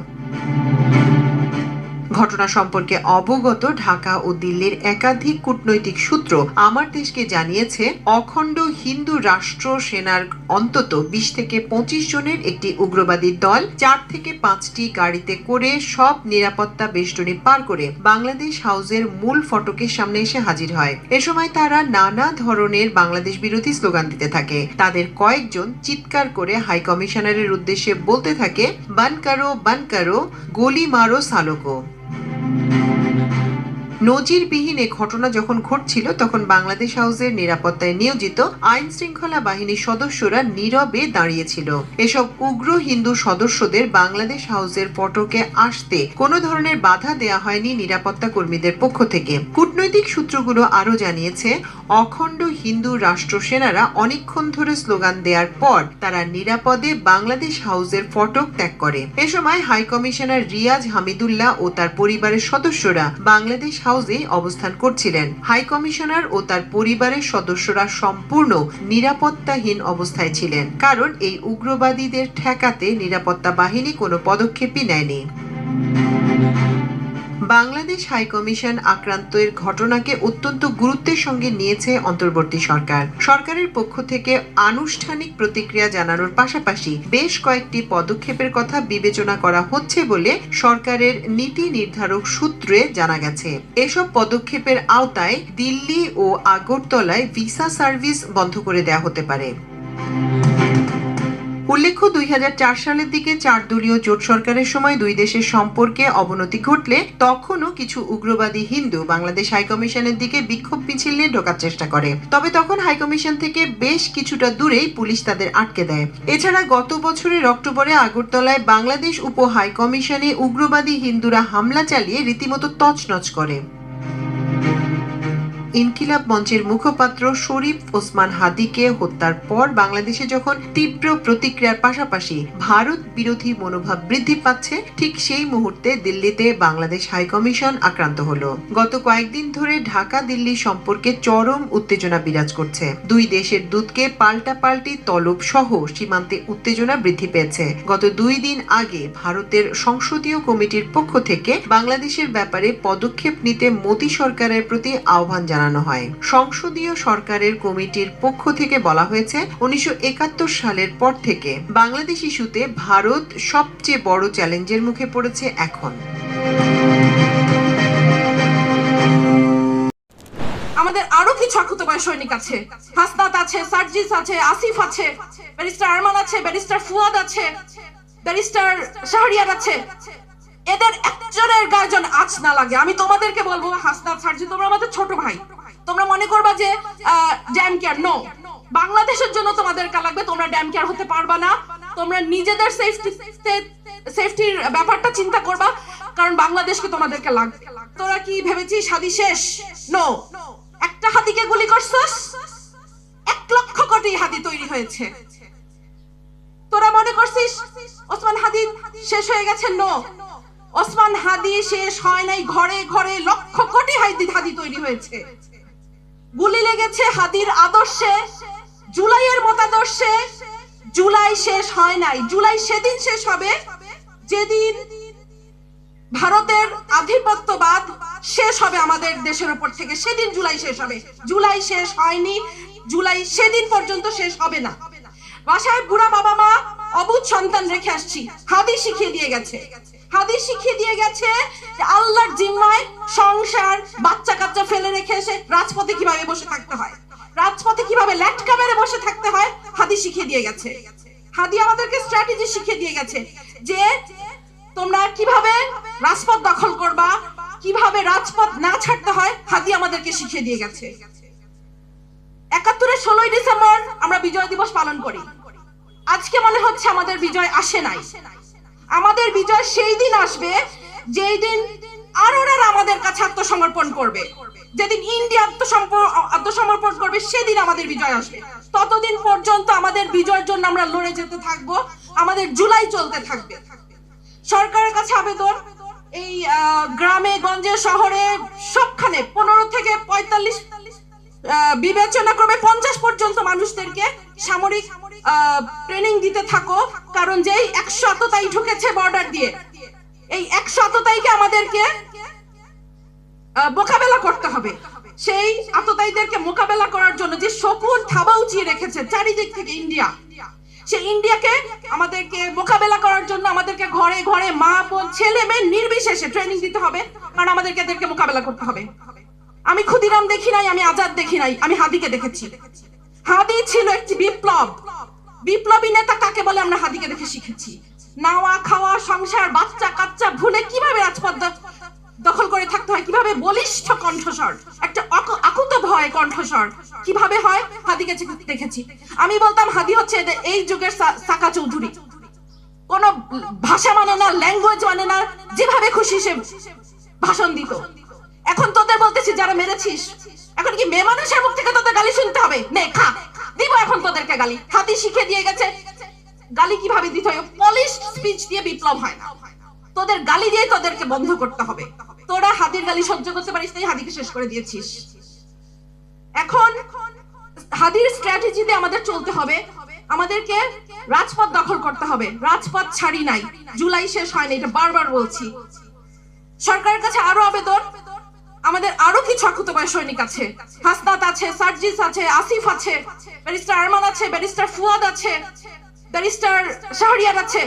ঘটনা সম্পর্কে অবগত ঢাকা ও দিল্লির একাধিক কূটনৈতিক সূত্র আমার দেশকে জানিয়েছে, অখণ্ড হিন্দু রাষ্ট্র সেনার অন্তত 20 থেকে 25 জনের একটি উগ্রবাদী দল 4 থেকে 5টি গাড়িতে করে সব নিরাপত্তা বেষ্টনী পার করে বাংলাদেশ হাউসের মূল ফটকের সামনে এসে হাজির হয়। এ সময় তারা নানা ধরনের বাংলাদেশ বিরোধী স্লোগান দিতে থাকে। তাদের কয়েকজন চিৎকার করে হাই কমিশনারের উদ্দেশ্যে বলতে থাকে, বান কারো গোলি মারো সালোকো। নজিরবিহীন এ ঘটনা যখন ঘটছিল তখন বাংলাদেশ হাউসের নিরাপত্তায় নিয়োজিত আইন শৃঙ্খলা বাহিনীর সদস্যরা নীরবে দাঁড়িয়েছিল। এসব উগ্র হিন্দু সদস্যদের বাংলাদেশ হাউসের ফটকে আসতে কোনো ধরনের বাধা দেয়া হয়নি নিরাপত্তা কর্মীদের পক্ষ থেকে। কূটনৈতিক সূত্রগুলো আরো জানিয়েছে, অখণ্ড হিন্দু রাষ্ট্র সেনারা অনেকক্ষণ ধরে স্লোগান দেওয়ার পর তারা নিরাপদে বাংলাদেশ হাউসের ফটক ত্যাগ করে। এ সময় হাই কমিশনার রিয়াজ হামিদুল্লাহ ও তার পরিবারের সদস্যরা বাংলাদেশ হাউসে অবস্থান করছিলেন। হাই কমিশনার ও তার পরিবারের সদস্যরা সম্পূর্ণ নিরাপত্তাহীন অবস্থায় ছিলেন, কারণ এই উগ্রবাদীদের ঠেকাতে নিরাপত্তা বাহিনী কোনো পদক্ষেপই নেয়নি। বাংলাদেশ হাইকমিশন আক্রান্তের ঘটনাকে অত্যন্ত গুরুত্বের সঙ্গে নিয়েছে অন্তর্বর্তী সরকার। সরকারের পক্ষ থেকে আনুষ্ঠানিক প্রতিক্রিয়া জানানোর পাশাপাশি বেশ কয়েকটি পদক্ষেপের কথা বিবেচনা করা হচ্ছে বলে সরকারের নীতি নির্ধারক সূত্রে জানা গেছে। এসব পদক্ষেপের আওতায় দিল্লি ও আগরতলায় ভিসা সার্ভিস বন্ধ করে দেওয়া হতে পারে। উল্লেখ্য 2004 সালের দিকে 4 দলীয় জোট সরকারের সময় দুই দেশের সম্পর্কে অবনতি ঘটলে তখনও কিছু উগ্রবাদী হিন্দু বাংলাদেশ হাইকমিশনের দিকে বিক্ষোভ মিছিল নিয়ে ঢোকার চেষ্টা করে। তবে তখন হাইকমিশন থেকে বেশ কিছুটা দূরেই পুলিশ তাদের আটকে দেয়। এছাড়া গত বছরের অক্টোবরে আগরতলায় বাংলাদেশ উপ হাইকমিশনে উগ্রবাদী হিন্দুরা হামলা চালিয়ে রীতিমতো তছনছ করে। ইনকিলাব মঞ্চের মুখপাত্র শরীফ ওসমান হাদিকে হত্যার পর বাংলাদেশে যখন তীব্র প্রতিক্রিয়ার পাশাপাশি ভারত বিরোধী মনোভাব বৃদ্ধি পাচ্ছে, ঠিক সেই মুহূর্তে দিল্লিতে বাংলাদেশ হাইকমিশন আক্রান্ত হলো। গত কয়েকদিন ধরে ঢাকা দিল্লি সম্পর্কে চরম উত্তেজনা বিরাজ করছে। দুই দেশের দূতকে পাল্টাপাল্টি তলব সহ সীমান্তে উত্তেজনা বৃদ্ধি পেয়েছে। গত 2 দিন আগে ভারতের সংসদীয় কমিটির পক্ষ থেকে বাংলাদেশের ব্যাপারে পদক্ষেপ নিতে মোদী সরকারের প্রতি আহ্বান জানানো হয়। সংসদীয় সরকারের কমিটির পক্ষ থেকে বলা হয়েছে 1971 সালের পর থেকে বাংলাদেশ ইস্যুতে ভারত সবচেয়ে বড় চ্যালেঞ্জের মুখে পড়েছে এখন। আমাদের আরো কিছু আকুতোপায় সৈনিক আছে, হাসনাত আছে, সার্জিস আছে, আসিফ আছে, ব্যারিস্টার আরমান আছে, ব্যারিস্টার ফুয়াদ আছে, ব্যারিস্টার শাহরিয়ার আছে। এদের একজনের গায়ে যেন আঁচ না লাগে। আমি তোমাদেরকে বলবো, হাসনাত, সার্জিস, তোমরা আমাদের ছোট ভাই। তোমরা মনে করবা যে ড্যাম কেয়ার, নো, বাংলাদেশের জন্য তোমাদেরকে লাগবে, তোমরা ড্যাম কেয়ার হতে পারবা না। তোমরা নিজেদের সেফটির ব্যাপারটা চিন্তা করবা, কারণ বাংলাদেশকে তোমাদেরকে লাগবে। তোরা কি ভেবেছিস হাদি শেষ? নো, একটা হাদিকে গুলি করছস, 1 লক্ষ কোটি হাদি তৈরি হয়েছে। তোরা মনে করছিস ওসমান হাদি শেষ হয়ে গেছে? নো, ওসমান হাদি শেষ হয় নাই, ঘরে ঘরে লক্ষ কোটি হাদি তৈরি হয়েছে। গুলি লেগেছে হাদির আদর্শে, জুলাইয়ের মতাদর্শে। জুলাই শেষ হয় নাই। জুলাই সেদিন শেষ হবে যেদিন ভারতের আধিপত্যবাদ শেষ হবে আমাদের দেশের উপর থেকে, সেদিন জুলাই শেষ হবে। জুলাই শেষ হয়নি, জুলাই সেদিন পর্যন্ত শেষ হবে না। বাসায় বুড়া বাবা মা অবুঝ সন্তান রেখে আসছি, হাদি শিখিয়ে দিয়ে গেছে। হাদি শিখিয়ে দিয়ে গেছে যে আল্লাহর জিম্মায় সংসার, বাচ্চা কাচ্চা ফেলে রেখে এসে রাজপথে কিভাবে বসে থাকতে হয়, রাজপথে কিভাবে ল্যাটকা মেরে বসে থাকতে হয়, হাদি শিখিয়ে দিয়ে গেছে। হাদি আমাদেরকে স্ট্র্যাটেজি শিখিয়ে দিয়ে গেছে যে তোমরা কিভাবে রাজপথ দখল করবা, কিভাবে রাজপথ না ছাড়তে হয়, হাদি আমাদেরকে শিখিয়ে দিয়ে গেছে। 71-এর 16ই ডিসেম্বর আমরা বিজয় দিবস পালন করি। আজকে মনে হচ্ছে আমাদের বিজয় আসে নাই। আমাদের বিজয় সেই দিন আসবে যেই দিন আরোরা আমাদের কাছে আত্মসমর্পণ করবে, যেদিন ইন্ডিয়া আত্মসমর্পণ করবে, সেদিন আমাদের বিজয় আসবে। ততদিন পর্যন্ত আমাদের বিজয়ের জন্য আমরা লড়ে যেতে থাকবো, আমাদের জুলাই চলতে থাকবে। সরকারের কাছে আবেদন, এই গ্রামে গঞ্জে শহরে সবখানে 15 থেকে 45 বিবেচনা ক্রমে 50 পর্যন্ত মানুষদেরকে সামরিক ট্রেনিং দিতে থাকো, কারণ যেই 100 আততায়ী ঢুকেছে বর্ডার দিয়ে, এই 100 আততায়ীকে আমাদেরকে মোকাবেলা করতে হবে। সেই আততায়ীদেরকে মোকাবেলা করার জন্য যে শকুন থাবা উঁচিয়ে রেখেছে চারিদিক থেকে ইন্ডিয়া, সেই ইন্ডিয়াকে আমাদেরকে মোকাবেলা করার জন্য আমাদেরকে ঘরে ঘরে মা বোন ছেলে মেয়ে নির্বিশেষে ট্রেনিং দিতে হবে, কারণ আমাদেরকে এদেরকে মোকাবেলা করতে হবে। আমি ক্ষুদিরাম দেখি নাই, আমি আজাদ দেখি নাই, আমি হাদিকে দেখেছি। হাদি ছিল একটি বিপ্লব। বিপ্লবী নেতা কাকে বলে আমরা হাদিকে দেখে শিখেছি। নাওয়া খাওয়া সংসার বাচ্চা কাচ্চা ভুলে কিভাবে রাজপথ দখল করে থাকতে হয়, কিভাবে বলিষ্ঠ কণ্ঠস্বর, একটা আকুত ভয় কণ্ঠস্বর কিভাবে হয়, হাদিকে দেখেছি। আমি বলতাম হাদি হচ্ছে এই যুগের সাকা চৌধুরী। কোন ভাষা মানে না, ল্যাঙ্গুয়েজ মানে না, যেভাবে খুশি সে ভাষণ দিত। এখন তোদের বলতেছি যারা মেরেছিস, এখন কি মেয়ে মানুষের মুখ থেকে তোদের গালি শুনতে হবে? নে খা, দিব এখন তোদেরকে গালি। হাদি শিখে দিয়ে গেছে গালি কিভাবে দিতে হয়। পলিশ স্পিচ দিয়ে বিপ্লব হয় না, তোদের গালি দিয়ে তোদেরকে বন্ধ করতে হবে। তোরা হাদির গালি সহ্য করতে পারিস তাই হাদিকে শেষ করে দিয়েছিস। এখন হাদির স্ট্র্যাটেজিতে আমাদের চলতে হবে, আমাদেরকে রাজপথ দখল করতে হবে। রাজপথ ছাড়ি নাই, জুলাই শেষ হয়নি, এটা বারবার বলছি। সরকারের কাছে আরো আবেদন, আমাদের আরো কিছু আকুতোপায় সৈনিক আছে, হাসনাত আছে, সার্জিস আছে, আসিফ আছে, ব্যারিস্টার আরমান আছে, ব্যারিস্টার ফুয়াদ আছে, ব্যারিস্টার শাহরিয়ার আছে।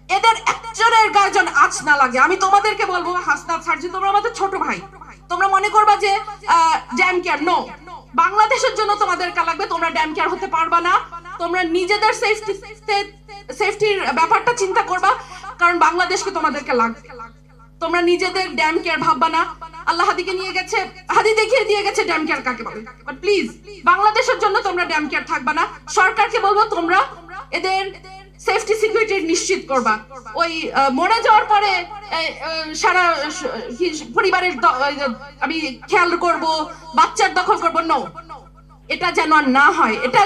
এদের একজনের গায়ে যেন আঁচ না লাগে। আমি তোমাদেরকে বলবো, হাসনাত, সার্জিস, তোমরা আমাদের ছোট ভাই। তোমরা মনে করবা যে ড্যাম কেয়ার, নো, বাংলাদেশের জন্য তোমাদেরকে লাগবে, তোমরা ড্যাম কেয়ার হতে পারবা না। তোমরা নিজেদের সেফটির ব্যাপারটা চিন্তা করবা, কারণ বাংলাদেশকে তোমাদেরকে লাগবে। তোমরা নিজেদের ড্যাম কেয়ার ভাববা না। আল্লাহ হাদিকে নিয়ে গেছে, হাদি দেখিয়ে দিয়ে গেছে ড্যাম কেয়ার কাকে বলে। বাট প্লিজ বাংলাদেশের জন্য তোমরা ড্যাম কেয়ার থাকবা না। সরকারকে বলবো তোমরা এদের সেফটি সিকিউরিটি নিশ্চিত করবা। ওই মরে যাওয়ার পরে সারা পরিবারের আমি খেয়াল করব, বাচ্চার দখল করবো, নো, এটা যেন আর না হয়। এটা